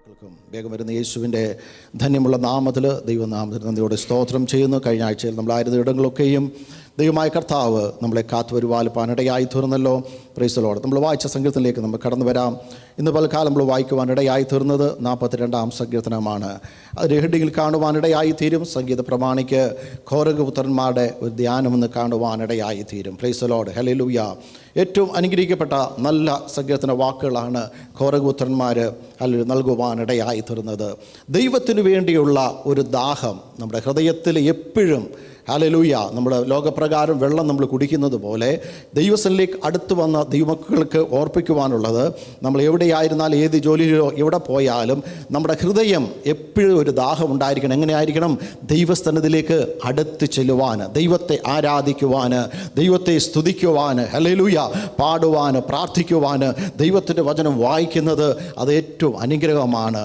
മക്കൾക്കും വേഗം വരുന്ന യേശുവിൻ്റെ ധന്യമുള്ള നാമത്തിൽ ദൈവനാമത്തിൽ നന്ദിയോടെ സ്തോത്രം ചെയ്യുന്നു. കഴിഞ്ഞ ആഴ്ചയിൽ നമ്മളായിരുന്ന ഇടങ്ങളൊക്കെയും ദൈവമായ കർത്താവ് നമ്മളെ കാത്തുവരുവാൽപ്പാനിടയായി തീർന്നല്ലോ. Praise the Lord. നമ്മൾ വായിച്ച സങ്കീർത്തനത്തിലേക്ക് നമ്മൾ കടന്നു വരാം. ഇന്ന് പലകാലം നമ്മൾ വായിക്കുവാനിടയായി തീർന്നത് 42-ാം സങ്കീർത്തനമാണ്. അതിൻ്റെ ഹെഡിങ്ങിൽ കാണുവാനിടയായി തീരും സംഗീത പ്രമാണിക്ക് ഘോരകപുത്രന്മാരുടെ ഒരു ധ്യാനമെന്ന് കാണുവാനിടയായി തീരും. Price the Lord. ഹല്ലേലൂയ. ഏറ്റവും അനുഗ്രഹിക്കപ്പെട്ട നല്ല സങ്കീർത്തന വാക്കുകളാണ് ഘോരകപുത്രന്മാർ നൽകുവാനിടയായി തീർന്നത്. ദൈവത്തിനു വേണ്ടിയുള്ള ഒരു ദാഹം നമ്മുടെ ഹൃദയത്തിൽ എപ്പോഴും, ഹല്ലേലൂയ, നമ്മുടെ ലോകപ്രകാരം വെള്ളം നമ്മൾ കുടിക്കുന്നത് പോലെ ദൈവസന്നിധിയിലേക്ക് അടുത്ത് വന്ന ദൈവമക്കൾക്ക് ഓർപ്പിക്കുവാനുള്ളത്, നമ്മൾ എവിടെയായിരുന്നാലും ഏത് ജോലിയിലോ എവിടെ പോയാലും നമ്മുടെ ഹൃദയം എപ്പോഴും ഒരു ദാഹം ഉണ്ടായിരിക്കണം. എങ്ങനെയായിരിക്കണം? ദൈവസന്നിധിയിലേക്ക് അടുത്ത് ചെല്ലുവാൻ, ദൈവത്തെ ആരാധിക്കുവാൻ, ദൈവത്തെ സ്തുതിക്കുവാൻ, ഹല്ലേലൂയ, പാടുവാൻ, പ്രാർത്ഥിക്കുവാൻ, ദൈവത്തിൻ്റെ വചനം വായിക്കുന്നത് അത് ഏറ്റവും അനുഗ്രഹമാണ്.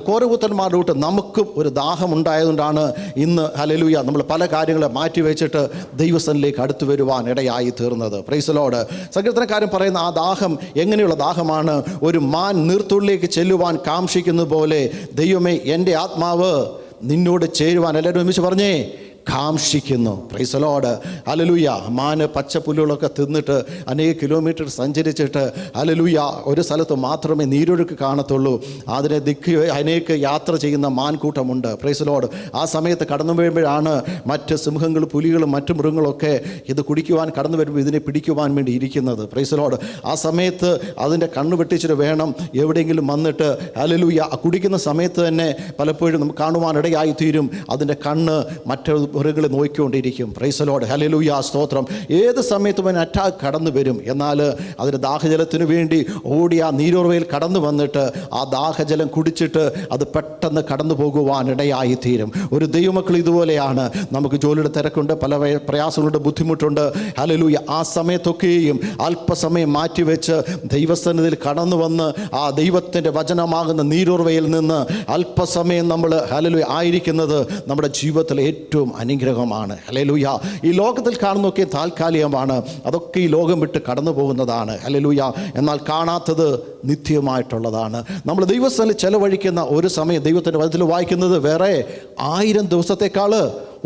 ഘോരപുത്രന്മാരുടെ കൂട്ട് നമുക്കും ഒരു ദാഹം ഉണ്ടായതുകൊണ്ടാണ് ഇന്ന്, ഹല്ലേലൂയ, നമ്മൾ പല കാര്യങ്ങളും മാറ്റി വെച്ചിട്ട് ദൈവസന്നിധിയിലേക്ക് അടുത്തു വരുവാൻ ഇടയായി തീർന്നത്. Price the Lord. സങ്കീർത്തനക്കാരൻ പറയുന്ന ആ ദാഹം എങ്ങനെയുള്ള ദാഹമാണ്? ഒരു മാൻ നീർത്തുള്ളിലേക്ക് ചെല്ലുവാൻ കാംക്ഷിക്കുന്നത് പോലെ ദൈവമേ, എൻ്റെ ആത്മാവ് നിന്നോട് ചേരുവാൻ, എല്ലാവരും ഒരുമിച്ച് പറഞ്ഞേ, കാംക്ഷിക്കുന്നു. Praise the Lord. ഹല്ലേലൂയ. മാന് പച്ചപ്പുല്ലുകളൊക്കെ തിന്നിട്ട് അനേക കിലോമീറ്റർ സഞ്ചരിച്ചിട്ട്, ഹല്ലേലൂയ, ഒരു സ്ഥലത്ത് മാത്രമേ നീരൊഴുക്ക് കാണത്തുള്ളൂ. അതിനെ അനേക യാത്ര ചെയ്യുന്ന മാൻകൂട്ടമുണ്ട്. Price the Lord. ആ സമയത്ത് കടന്നു വരുമ്പോഴാണ് മറ്റ് സിംഹങ്ങൾ, പുലികളും മറ്റു മൃഗങ്ങളൊക്കെ ഇത് കുടിക്കുവാൻ കടന്നു വരുമ്പോൾ ഇതിനെ പിടിക്കുവാൻ വേണ്ടി ഇരിക്കുന്നത്. Price the Lord. ആ സമയത്ത് അതിൻ്റെ കണ്ണ് വെട്ടിച്ചിട്ട് വേണം എവിടെയെങ്കിലും വന്നിട്ട്, ഹല്ലേലൂയ, കുടിക്കുന്ന സമയത്ത് തന്നെ പലപ്പോഴും നമുക്ക് കാണുവാനിടയായി തീരും അതിൻ്റെ കണ്ണ് മറ്റൊരു മൃഗങ്ങളെ നോക്കിക്കൊണ്ടിരിക്കും. Praise the Lord. ഹല്ലേലൂയ, സ്തോത്രം. ഏത് സമയത്തും അതിന് അറ്റാക്ക് കടന്നു വരും. എന്നാൽ അതിന് ദാഹജലത്തിന് വേണ്ടി ഓടി ആ നീരുറവയിൽ കടന്നു വന്നിട്ട് ആ ദാഹജലം കുടിച്ചിട്ട് അത് പെട്ടെന്ന് കടന്നു പോകുവാനിടയായി തീരും. ഒരു ദൈവമക്കൾ ഇതുപോലെയാണ്. നമുക്ക് ജോലിയുടെ തിരക്കുണ്ട്, പല പ്രയാസങ്ങളുടെ ബുദ്ധിമുട്ടുണ്ട്. ഹല്ലേലൂയ. ആ സമയത്തൊക്കെയും അല്പസമയം മാറ്റിവെച്ച് ദൈവസന്നിധിയിൽ കടന്നു വന്ന് ആ ദൈവത്തിൻ്റെ വചനമാകുന്ന നീരുറവയിൽ നിന്ന് അല്പസമയം നമ്മൾ, ഹല്ലേലൂയ, ആയിരിക്കുന്നത് നമ്മുടെ ജീവിതത്തിൽ ഏറ്റവും അനുഗ്രഹമാണ്. ഹല്ലേലൂയ. ഈ ലോകത്തിൽ കാണുന്നതൊക്കെ താൽക്കാലികമാണ്. അതൊക്കെ ഈ ലോകം വിട്ട് കടന്നു പോകുന്നതാണ്. ഹല്ലേലൂയ. എന്നാൽ കാണാത്തത് നിത്യമായിട്ടുള്ളതാണ്. നമ്മൾ ദൈവസ്ഥലിൽ ചെലവഴിക്കുന്ന ഒരു സമയം ദൈവത്തിൻ്റെ വചനത്തിൽ വായിക്കുന്നത് വേറെ 1000 ദിവസത്തേക്കാൾ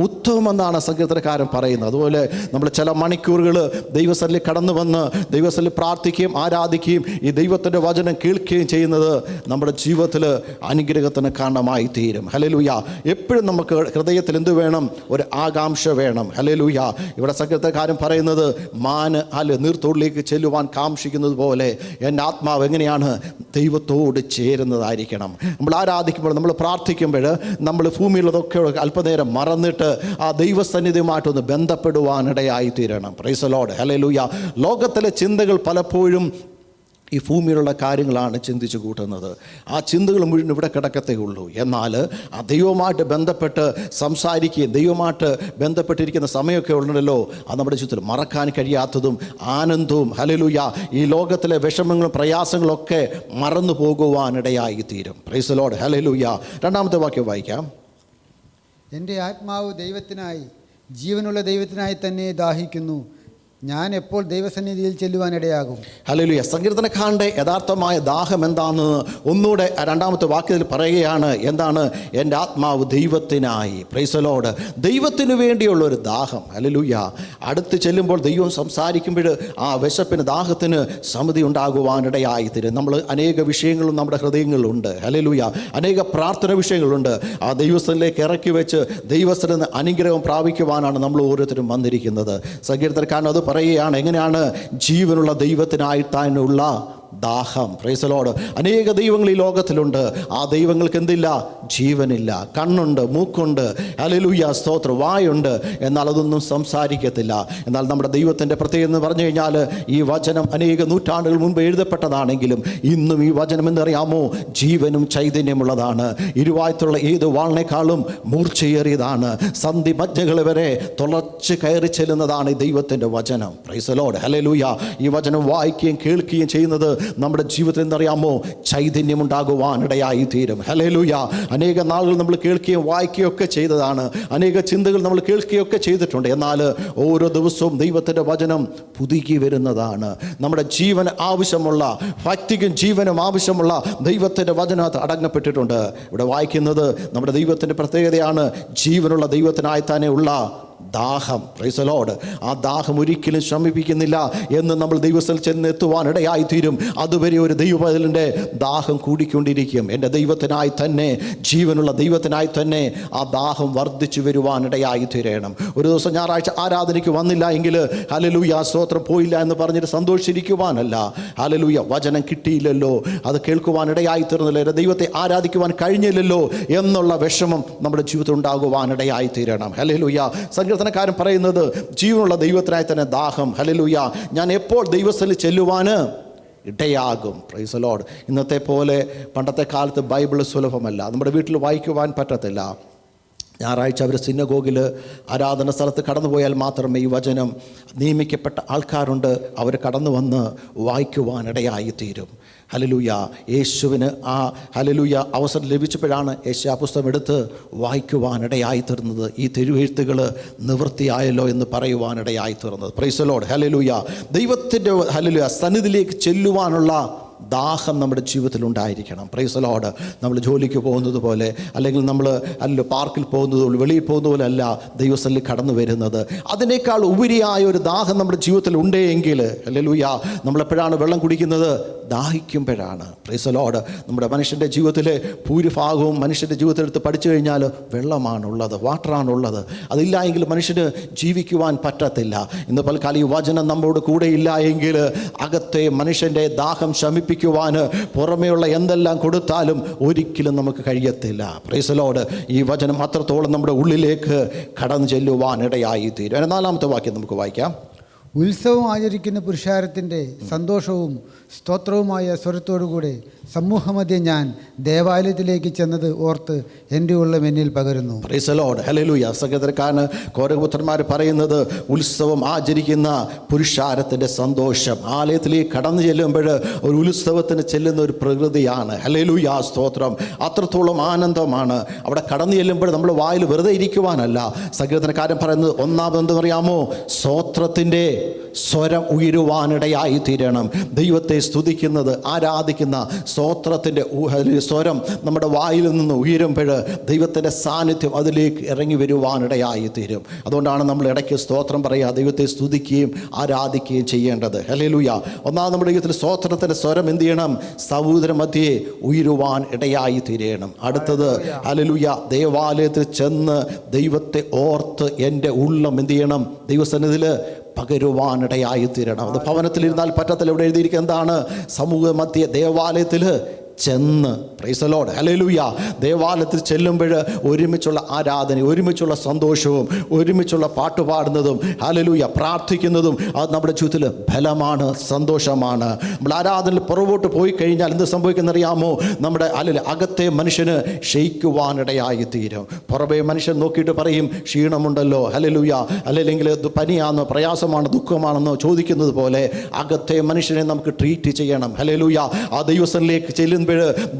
ഉത്തമമെന്നാണ് സങ്കീർത്തനക്കാരൻ പറയുന്നത്. അതുപോലെ നമ്മൾ ചില മണിക്കൂറുകൾ ദൈവസന്നിധിയിൽ കടന്നു വന്ന് ദൈവസന്നിധിയിൽ പ്രാർത്ഥിക്കുകയും ആരാധിക്കുകയും ഈ ദൈവത്തിൻ്റെ വചനം കേൾക്കുകയും ചെയ്യുന്നത് നമ്മുടെ ജീവിതത്തിൽ അനുഗ്രഹത്തിന് കാരണമായി തീരും. ഹല്ലേലൂയ. എപ്പോഴും നമുക്ക് ഹൃദയത്തിൽ എന്ത് വേണം? ഒരു ആകാംക്ഷ വേണം. ഹല്ലേലൂയ. ഇവിടെ സങ്കീർത്തനക്കാരൻ പറയുന്നത്, മാന് നീർത്തോടിലേക്ക് ചെല്ലുവാൻ കാംക്ഷിക്കുന്നത് പോലെ എൻ്റെ ആത്മാവ് എങ്ങനെയാണ്? ദൈവത്തോട് ചേരുന്നതായിരിക്കണം. നമ്മൾ ആരാധിക്കുമ്പോൾ, നമ്മൾ പ്രാർത്ഥിക്കുമ്പോൾ, നമ്മൾ ഭൂമിയിലുള്ളതൊക്കെ അല്പനേരം മറന്നിട്ട് ആ ദൈവസന്നിധിയുമായിട്ടൊന്ന് ബന്ധപ്പെടുവാനിടയായി തീരണം. Price the Lord. ഹല്ലേലൂയ. ലോകത്തിലെ ചിന്തകൾ പലപ്പോഴും ഈ ഭൂമിയിലുള്ള കാര്യങ്ങളാണ് ചിന്തിച്ചു കൂട്ടുന്നത്. ആ ചിന്തകൾ മുഴുവൻ ഇവിടെ കിടക്കത്തേ ഉള്ളൂ. എന്നാൽ ആ ദൈവവുമായിട്ട് ബന്ധപ്പെട്ട് സംസാരിക്കുകയും ദൈവമായിട്ട് ബന്ധപ്പെട്ടിരിക്കുന്ന സമയമൊക്കെ ഉണ്ടല്ലോ, അത് നമ്മുടെ ജീവിതത്തിൽ മറക്കാൻ കഴിയാത്തതും ആനന്ദവും, ഹല്ലേലൂയ, ഈ ലോകത്തിലെ വിഷമങ്ങളും പ്രയാസങ്ങളൊക്കെ മറന്നു പോകുവാനിടയായി തീരും. Price the Lord. ഹല്ലേലൂയ. 2-ാമത്തെ വാക്യം വായിക്കാം. എൻ്റെ ആത്മാവ് ദൈവത്തിനായി, ജീവനുള്ള ദൈവത്തിനായി തന്നെ ദാഹിക്കുന്നു. ഞാൻ എപ്പോൾ ദൈവസന്നിധിയിൽ ചെല്ലുവാനിടയാകും. ഹല്ലേലൂയ. സങ്കീർത്തനക്കാരൻ്റെ യഥാർത്ഥമായ ദാഹം എന്താണെന്ന് ഒന്നുകൂടെ 2-ാമത്തെ വാക്യത്തിൽ പറയുകയാണ്. എന്താണ്? എൻ്റെ ആത്മാവ് ദൈവത്തിനായി. Price the Lord. ദൈവത്തിന് വേണ്ടിയുള്ളൊരു ദാഹം. ഹല്ലേലൂയ. അടുത്ത് ചെല്ലുമ്പോൾ ദൈവം സംസാരിക്കുമ്പോൾ ആ വിശപ്പിന്, ദാഹത്തിന് സമിതി ഉണ്ടാകുവാനിടയായി തീരും. നമ്മൾ അനേക വിഷയങ്ങളും നമ്മുടെ ഹൃദയങ്ങളിലുണ്ട്. ഹല്ലേലൂയ. അനേക പ്രാർത്ഥന വിഷയങ്ങളുണ്ട്. ആ ദൈവസ്ഥനിലേക്ക് ഇറക്കി വെച്ച് ദൈവസ്ഥനിൽ നിന്ന് അനുഗ്രഹം പ്രാപിക്കുവാനാണ് നമ്മൾ ഓരോരുത്തരും വന്നിരിക്കുന്നത്. സങ്കീർത്തനക്കാരൻ അത് പറയുകയാണ്. എങ്ങനെയാണ്? ജീവനുള്ള ദൈവത്തിനായിട്ടാനുള്ള ദാഹം. Price the Lord. അനേക ദൈവങ്ങൾ ഈ ലോകത്തിലുണ്ട്. ആ ദൈവങ്ങൾക്ക് എന്തില്ല? ജീവനില്ല. കണ്ണുണ്ട്, മൂക്കുണ്ട്, ഹല്ലേലൂയ, സ്തോത്രം, വായുണ്ട്, എന്നാൽ അതൊന്നും സംസാരിക്കത്തില്ല. എന്നാൽ നമ്മുടെ ദൈവത്തിൻ്റെ പ്രത്യേകത എന്ന് പറഞ്ഞു കഴിഞ്ഞാൽ, ഈ വചനം അനേക നൂറ്റാണ്ടുകൾ മുൻപ് എഴുതപ്പെട്ടതാണെങ്കിലും ഇന്നും ഈ വചനം എന്നറിയാമോ? ജീവനും ചൈതന്യമുള്ളതാണ്. ഇരുവായത്തുള്ള ഏത് വാളിനേക്കാളും മൂർച്ചയേറിയതാണ്. സന്ധി മജ്ജകൾ വരെ തുളച്ച് കയറി ചെല്ലുന്നതാണ് ഈ ദൈവത്തിൻ്റെ വചനം. Price the Lord. ഹല്ലേലൂയ. ഈ വചനം വായിക്കുകയും കേൾക്കുകയും ചെയ്യുന്നത് നമ്മുടെ ജീവിതത്തിൽ എന്തറിയാമോ ചൈതന്യമുണ്ടാകുവാനിടയായി തീരും. ഹല്ലേലൂയ. അനേക നാളുകൾ നമ്മൾ കേൾക്കുകയും വായിക്കുകയും ഒക്കെ ചെയ്തതാണ്. അനേക ചിന്തകൾ നമ്മൾ കേൾക്കുകയൊക്കെ ചെയ്തിട്ടുണ്ട്. എന്നാൽ ഓരോ ദിവസവും ദൈവത്തിൻ്റെ വചനം പുതുക്കി വരുന്നതാണ്. നമ്മുടെ ജീവൻ ആവശ്യമുള്ള, ഭക്തിക്കും ജീവനും ആവശ്യമുള്ള ദൈവത്തിൻ്റെ വചനത്ത് അടങ്ങപ്പെട്ടിട്ടുണ്ട്. ഇവിടെ വായിക്കുന്നത് നമ്മുടെ ദൈവത്തിൻ്റെ പ്രത്യേകതയാണ് ജീവനുള്ള ദൈവത്തിനായി തന്നെ ഉള്ള ദാഹം. Price the Lord. ആ ദാഹം ഒരിക്കലും ശമിപ്പിക്കുന്നില്ല എന്ന് നമ്മൾ ദൈവത്തിൽ ചെന്നെത്തുവാൻ ഇടയായി തീരും. അതുവരെ ഒരു ദൈവത്തിൻ്റെ ദാഹം കൂടിക്കൊണ്ടിരിക്കും. എൻ്റെ ദൈവത്തിനായി തന്നെ, ജീവനുള്ള ദൈവത്തിനായി തന്നെ ആ ദാഹം വർദ്ധിച്ചു വരുവാൻ ഇടയായി തീരണം. ഒരു ദിവസം ഞായറാഴ്ച ആരാധനയ്ക്ക് വന്നില്ല എങ്കിൽ ഹല്ലേലൂയ സ്തോത്രം പോയില്ല എന്ന് പറഞ്ഞിട്ട് സന്തോഷിച്ചിരിക്കുവാനല്ല. ഹല്ലേലൂയ വചനം കിട്ടിയില്ലല്ലോ, അത് കേൾക്കുവാൻ ഇടയായി തീർന്നില്ല, എൻ്റെ ദൈവത്തെ ആരാധിക്കുവാൻ കഴിഞ്ഞില്ലല്ലോ എന്നുള്ള വിഷമം നമ്മുടെ ജീവിതത്തിൽ ഉണ്ടാകുവാൻ ഇടയായി തീരണം. ഹല്ലേലൂയ. സങ്കീർത്തനക്കാരൻ പറയുന്നത് ജീവനുള്ള ദൈവത്തിനായി തന്നെ ദാഹം. ഹല്ലേലൂയ. ഞാൻ എപ്പോൾ ദൈവസ്ഥലിൽ ചെല്ലുവാന് ഇടയാകും. Praise the Lord. ഇന്നത്തെ പോലെ പണ്ടത്തെ കാലത്ത് ബൈബിൾ സുലഭമല്ല, നമ്മുടെ വീട്ടിൽ വായിക്കുവാൻ പറ്റത്തില്ല. ഞായറാഴ്ച അവർ സിനഗോഗിൽ ആരാധന സ്ഥലത്ത് കടന്നു പോയാൽ മാത്രമേ ഈ വചനം നിയമിക്കപ്പെട്ട ആൾക്കാരുണ്ട്, അവർ കടന്നു വന്ന് വായിക്കുവാനിടയായി തീരും. ഹല്ലേലൂയ. യേശുവിന് ആ ഹല്ലേലൂയ അവസരം ലഭിച്ചപ്പോഴാണ് യെശയ്യാ പുസ്തകം എടുത്ത് വായിക്കുവാനിടയായി തീർന്നത്. ഈ തിരുവെഴുത്തുകൾ നിവൃത്തിയായല്ലോ എന്ന് പറയുവാനിടയായി തീർന്നത്. Price the Lord. ഹല്ലേലൂയ. ദൈവത്തിൻ്റെ ഹല്ലേലൂയ സന്നിധിയിലേക്ക് ചെല്ലുവാനുള്ള ദാഹം നമ്മുടെ ജീവിതത്തിൽ ഉണ്ടായിരിക്കണം. Price the Lord. നമ്മൾ ജോലിക്ക് പോകുന്നത് പോലെ, അല്ലെങ്കിൽ നമ്മൾ പാർക്കിൽ പോകുന്നത് പോലെ, വെളിയിൽ പോകുന്ന പോലെ അല്ല ദൈവസ്ഥലിൽ കടന്നു വരുന്നത്. അതിനേക്കാൾ ഉപരിയായ ഒരു ദാഹം നമ്മുടെ ജീവിതത്തിൽ ഉണ്ടെങ്കിൽ ഹല്ലേലൂയ, നമ്മളെപ്പോഴാണ് വെള്ളം കുടിക്കുന്നത്? ദാഹിക്കുമ്പോഴാണ്. Praise the Lord. നമ്മുടെ മനുഷ്യൻ്റെ ജീവിതത്തിലെ ഭൂരിഭാഗവും മനുഷ്യൻ്റെ ജീവിതത്തിലെടുത്ത് പഠിച്ചു കഴിഞ്ഞാൽ വെള്ളമാണുള്ളത്, വാട്ടറാണുള്ളത്. അതില്ല എങ്കിൽ മനുഷ്യന് ജീവിക്കുവാൻ പറ്റത്തില്ല. ഇന്ന് പൽക്കാലം ഈ വചനം നമ്മോട് കൂടെ ഇല്ല എങ്കിൽ അകത്തെ മനുഷ്യൻ്റെ ദാഹം ശമിപ്പിക്കുവാൻ പുറമേയുള്ള എന്തെല്ലാം കൊടുത്താലും ഒരിക്കലും നമുക്ക് കഴിയത്തില്ല. Price the Lord. ഈ വചനം അത്രത്തോളം നമ്മുടെ ഉള്ളിലേക്ക് കടന്നു ചെല്ലുവാനിടയായി തീരും. 4-ാമത്തെ വാക്യം നമുക്ക് വായിക്കാം. ഉത്സവം ആചരിക്കുന്ന പുരുഷാരത്തിൻ്റെ സന്തോഷവും സ്തോത്രവുമായ സ്വരത്തോടുകൂടെ സമൂഹമധ്യേ ഞാൻ ദേവാലയത്തിലേക്ക് ചെന്നത് ഓർത്ത് എൻ്റെ ഉള്ളം എന്നിൽ പകരുന്നു. Price the Lord. ഹല്ലേലൂയ. സഹോദരക്കാരന് കോരകപുത്രന്മാർ പറയുന്നത് ഉത്സവം ആചരിക്കുന്ന പുരുഷാരത്തിൻ്റെ സന്തോഷം. ആലയത്തിലേക്ക് കടന്നു ചെല്ലുമ്പോൾ ഒരു ഉത്സവത്തിന് ചെല്ലുന്ന ഒരു പ്രകൃതിയാണ്. ഹല്ലേലൂയ സ്തോത്രം. അത്രത്തോളം ആനന്ദമാണ്. അവിടെ കടന്നു ചെല്ലുമ്പോൾ നമ്മൾ വായിൽ വെറുതെ ഇരിക്കുവാനല്ല. സങ്കീർത്തനക്കാരൻ പറയുന്നത് ഒന്നാമതെന്ന് പറയാമോ, സ്തോത്രത്തിൻ്റെ സ്വരം ഉയരുവാനിടയായി തീരണം. ദൈവത്തെ സ്തുതിക്കുന്നത്, ആരാധിക്കുന്ന സ്തോത്രത്തിൻ്റെ സ്വരം നമ്മുടെ വായിൽ നിന്ന് ഉയരുമ്പോൾ ദൈവത്തിൻ്റെ സാന്നിധ്യം അതിലേക്ക് ഇറങ്ങി വരുവാനിടയായി തീരും. അതുകൊണ്ടാണ് നമ്മൾ ഇടയ്ക്ക് സ്തോത്രം പറയുക, ദൈവത്തെ സ്തുതിക്കുകയും ആരാധിക്കുകയും ചെയ്യേണ്ടത്. ഹല്ലേലൂയ. ഒന്നാമത് നമ്മുടെ ജീവിതത്തിൽ സ്തോത്രത്തിൻ്റെ സ്വരം എന്ത് ചെയ്യണം? സമുദ്രമധ്യേ ഉയരുവാൻ ഇടയായി തീരണം. അടുത്തത് ഹല്ലേലൂയ, ദേവാലയത്തിൽ ചെന്ന് ദൈവത്തെ ഓർത്ത് എൻ്റെ ഉള്ളം എന്ത് ചെയ്യണം? ദൈവസന്നിധിയിൽ പകരുവാനിടയായി തീരണം. അത് ഭവനത്തിലിരുന്നാൽ പറ്റത്തില്ല. ഇവിടെ എഴുതിയിരിക്കുന്നത് എന്താണ്? സമൂഹ മധ്യ ദേവാലയത്തിൽ ചെന്ന്. Price the Lord. ഹല്ലേലൂയ. ദേവാലയത്തിൽ ചെല്ലുമ്പോൾ ഒരുമിച്ചുള്ള ആരാധന, ഒരുമിച്ചുള്ള സന്തോഷവും, ഒരുമിച്ചുള്ള പാട്ടുപാടുന്നതും ഹല്ലേലൂയ പ്രാർത്ഥിക്കുന്നതും അത് നമ്മുടെ ജീവിതത്തിൽ ബലമാണ്, സന്തോഷമാണ്. നമ്മൾ ആരാധനയിൽ പുറകോട്ട് പോയി കഴിഞ്ഞാൽ എന്ത് സംഭവിക്കുന്നറിയാമോ? നമ്മുടെ അകത്തെ മനുഷ്യന് ക്ഷയിക്കുവാനിടയായി തീരും. പുറമേ മനുഷ്യൻ നോക്കിയിട്ട് പറയും ക്ഷീണമുണ്ടല്ലോ, ഹല്ലേലൂയ, അല്ലെങ്കിൽ പനിയാണെന്നോ പ്രയാസമാണോ ദുഃഖമാണെന്നോ ചോദിക്കുന്നത് പോലെ അകത്തെ മനുഷ്യനെ നമുക്ക് ട്രീറ്റ് ചെയ്യണം. ഹല്ലേലൂയ. ആ ദൈവസ്ഥലിലേക്ക് ചെല്ലുന്ന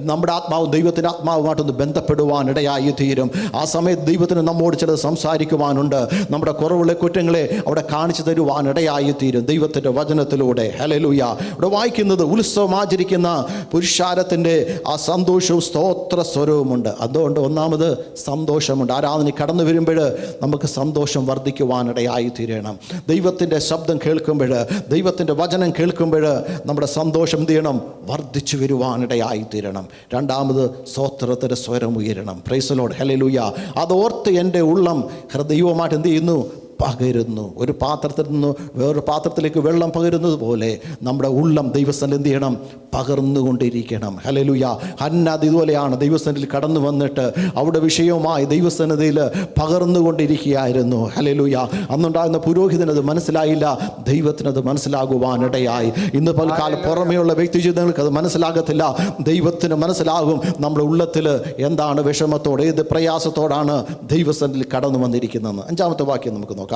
നമ്മുടെ ആത്മാവും ദൈവത്തിൻ്റെ ആത്മാവുമായിട്ടൊന്ന് ബന്ധപ്പെടുവാനിടയായി തീരും. ആ സമയത്ത് ദൈവത്തിന് നമ്മോട് ചിലത് സംസാരിക്കുവാനുണ്ട്. നമ്മുടെ കുറവുകളെ, കുറ്റങ്ങളെ അവിടെ കാണിച്ചു തരുവാനിടയായി തീരും ദൈവത്തിൻ്റെ വചനത്തിലൂടെ. ഹല്ലേലൂയ. ഇവിടെ വായിക്കുന്നത് ഉത്സവം ആചരിക്കുന്ന പുരുഷാരത്തിൻ്റെ ആ സന്തോഷവും സ്തോത്ര സ്വരവുമുണ്ട്. അതുകൊണ്ട് ഒന്നാമത് സന്തോഷമുണ്ട്. ആരാധന കടന്നു വരുമ്പോൾ നമുക്ക് സന്തോഷം വർദ്ധിക്കുവാനിടയായി തീരണം. ദൈവത്തിൻ്റെ ശബ്ദം കേൾക്കുമ്പോൾ, ദൈവത്തിൻ്റെ വചനം കേൾക്കുമ്പോൾ നമ്മുടെ സന്തോഷം എന്ത് ചെയ്യണം? വർദ്ധിച്ചു വരുവാനിടയായി തീരണം. രണ്ടാമത് സ്തോത്രത്തിൻ്റെ സ്വരം ഉയരണം. Praise the Lord. ഹല്ലേലൂയ. അതോർത്ത് എൻ്റെ ഉള്ളം ഹൃദയവുമായിട്ട് എന്ത് ചെയ്യുന്നു? പകരുന്നു. ഒരു പാത്രത്തിൽ നിന്ന് വേറൊരു പാത്രത്തിലേക്ക് വെള്ളം പകരുന്നത് പോലെ നമ്മുടെ ഉള്ളം ദൈവസ്ഥനിൽ എന്ത് ചെയ്യണം? പകർന്നുകൊണ്ടിരിക്കണം. ഹല്ലേലൂയ. ഹന്നാദ് ഇതുപോലെയാണ്. ദൈവസ്ഥനിൽ കടന്നു വന്നിട്ട് അവിടെ വിഷയവുമായി ദൈവസന്നിധിയിൽ പകർന്നുകൊണ്ടിരിക്കുകയായിരുന്നു. ഹല്ലേലൂയ. അന്നുണ്ടാകുന്ന പുരോഹിതനത് മനസ്സിലായില്ല, ദൈവത്തിനത് മനസ്സിലാകുവാനിടയായി. ഇന്ന് പൽക്കാലം പുറമെയുള്ള വ്യക്തി ജീവിതങ്ങൾക്ക് അത് മനസ്സിലാകത്തില്ല, ദൈവത്തിന് മനസ്സിലാകും നമ്മുടെ ഉള്ളത്തിൽ എന്താണ് വിഷമത്തോടെ, ഏത് പ്രയാസത്തോടാണ് ദൈവസന്നിധിയിൽ കടന്നു വന്നിരിക്കുന്നതെന്ന്. 5-ാമത്തെ വാക്യം നമുക്ക് നോക്കാം.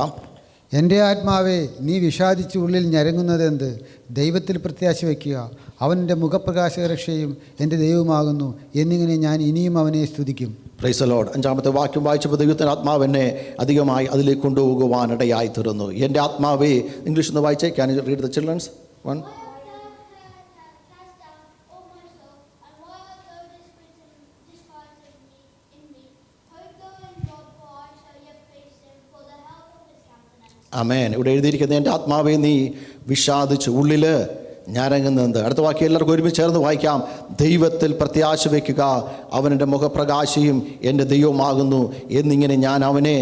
എൻ്റെ ആത്മാവേ, നീ വിഷാദിച്ച് ഉള്ളിൽ ഞരങ്ങുന്നതെന്ത്? ദൈവത്തിൽ പ്രത്യാശ വയ്ക്കുക. അവൻ്റെ മുഖപ്രകാശരക്ഷയും എൻ്റെ ദൈവമാകുന്നു. എന്നിങ്ങനെ ഞാൻ ഇനിയും അവനെ സ്തുതിക്കും. Price the Lord. 5-ാമത്തെ വാക്യം വായിച്ചപ്പോൾ ദൈവത്തിൻ്റെ ആത്മാവ് എന്നെ അധികമായി അതിലേക്ക് കൊണ്ടുപോകുവാനിടയായി തീർന്നു. എൻ്റെ ആത്മാവേ, ഇംഗ്ലീഷ് ഒന്ന് വായിച്ചേ. Can you read the children's one? Amen. ഇവിടെ എഴുതിയിരിക്കുന്നത് എൻ്റെ ആത്മാവേ നീ വിഷാദിച്ച് ഉള്ളിൽ ഞരങ്ങുന്നത്. അടുത്ത വാക്യം എല്ലാവർക്കും ഒരുമിച്ച് ചേർന്ന് വായിക്കാം. ദൈവത്തിൽ പ്രത്യാശ വയ്ക്കുക, അവനെൻ്റെ മുഖപ്രകാശിയും എൻ്റെ ദൈവമാകുന്നു. എന്നിങ്ങനെ ഞാൻ അവനെ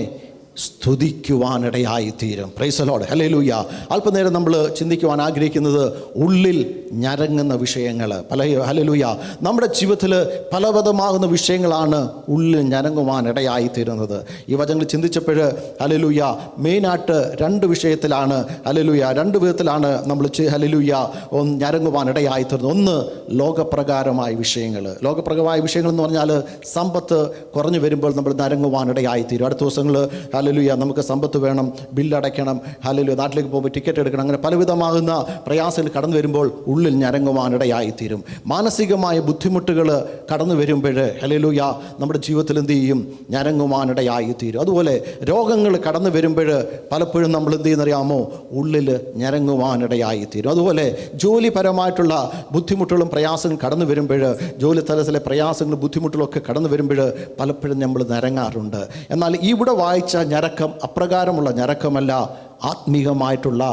സ്തുതിക്കുവാനിടയായിത്തീരും. Praise the Lord. ഹല്ലേലൂയ. അല്പനേരം നമ്മൾ ചിന്തിക്കുവാൻ ആഗ്രഹിക്കുന്നത് ഉള്ളിൽ ഞരങ്ങുന്ന വിഷയങ്ങൾ. ഹല്ലേലൂയ. നമ്മുടെ ജീവിതത്തിൽ പലവിധമാകുന്ന വിഷയങ്ങളാണ് ഉള്ളിൽ ഞരങ്ങുവാനിടയായിത്തീരുന്നത്. ഈ വചനങ്ങൾ ചിന്തിച്ചപ്പോൾ ഹല്ലേലൂയ മെയിനായിട്ട് രണ്ട് വിഷയത്തിലാണ്, ഹല്ലേലൂയ രണ്ട് വിധത്തിലാണ് നമ്മൾ ഹല്ലേലൂയ ഞരങ്ങുവാനിടയായിത്തീരുന്നത്. ഒന്ന് ലോകപ്രകാരമായ വിഷയങ്ങൾ. ലോകപ്രകാരമായ വിഷയങ്ങൾ എന്ന് പറഞ്ഞാൽ സമ്പത്ത് കുറഞ്ഞു വരുമ്പോൾ നമ്മൾ ഞരങ്ങുവാനിടയായിത്തീരും. അടുത്ത ദിവസങ്ങൾ ഹല്ലേലൂയ നമുക്ക് സമ്പത്ത് വേണം, ബില്ലടയ്ക്കണം, ഹല്ലേലൂയ നാട്ടിലേക്ക് പോകുമ്പോൾ ടിക്കറ്റ് എടുക്കണം, അങ്ങനെ പലവിധമാകുന്ന പ്രയാസങ്ങൾ കടന്നു വരുമ്പോൾ ഉള്ളിൽ ഞരങ്ങുവാനിടയായിത്തീരും. മാനസികമായ ബുദ്ധിമുട്ടുകൾ കടന്നു വരുമ്പോൾ ഹല്ലേലൂയ നമ്മുടെ ജീവിതത്തിൽ എന്ത് ചെയ്യും? ഞരങ്ങുവാനിടയായിത്തീരും. അതുപോലെ രോഗങ്ങൾ കടന്നു വരുമ്പോൾ പലപ്പോഴും നമ്മൾ എന്ത് ചെയ്യുന്നറിയാമോ? ഉള്ളിൽ ഞരങ്ങുവാനിടയായിത്തീരും. അതുപോലെ ജോലിപരമായിട്ടുള്ള ബുദ്ധിമുട്ടുകളും പ്രയാസങ്ങളും കടന്നു വരുമ്പോൾ, ജോലി തലത്തിലെ പ്രയാസങ്ങളും ബുദ്ധിമുട്ടുകളൊക്കെ കടന്നു വരുമ്പോൾ പലപ്പോഴും നമ്മൾ ഞരങ്ങാറുണ്ട്. എന്നാൽ ഇവിടെ വായിച്ച ഞരക്കം അപ്രകാരമുള്ള ഞരക്കമല്ല, ആത്മീകമായിട്ടുള്ള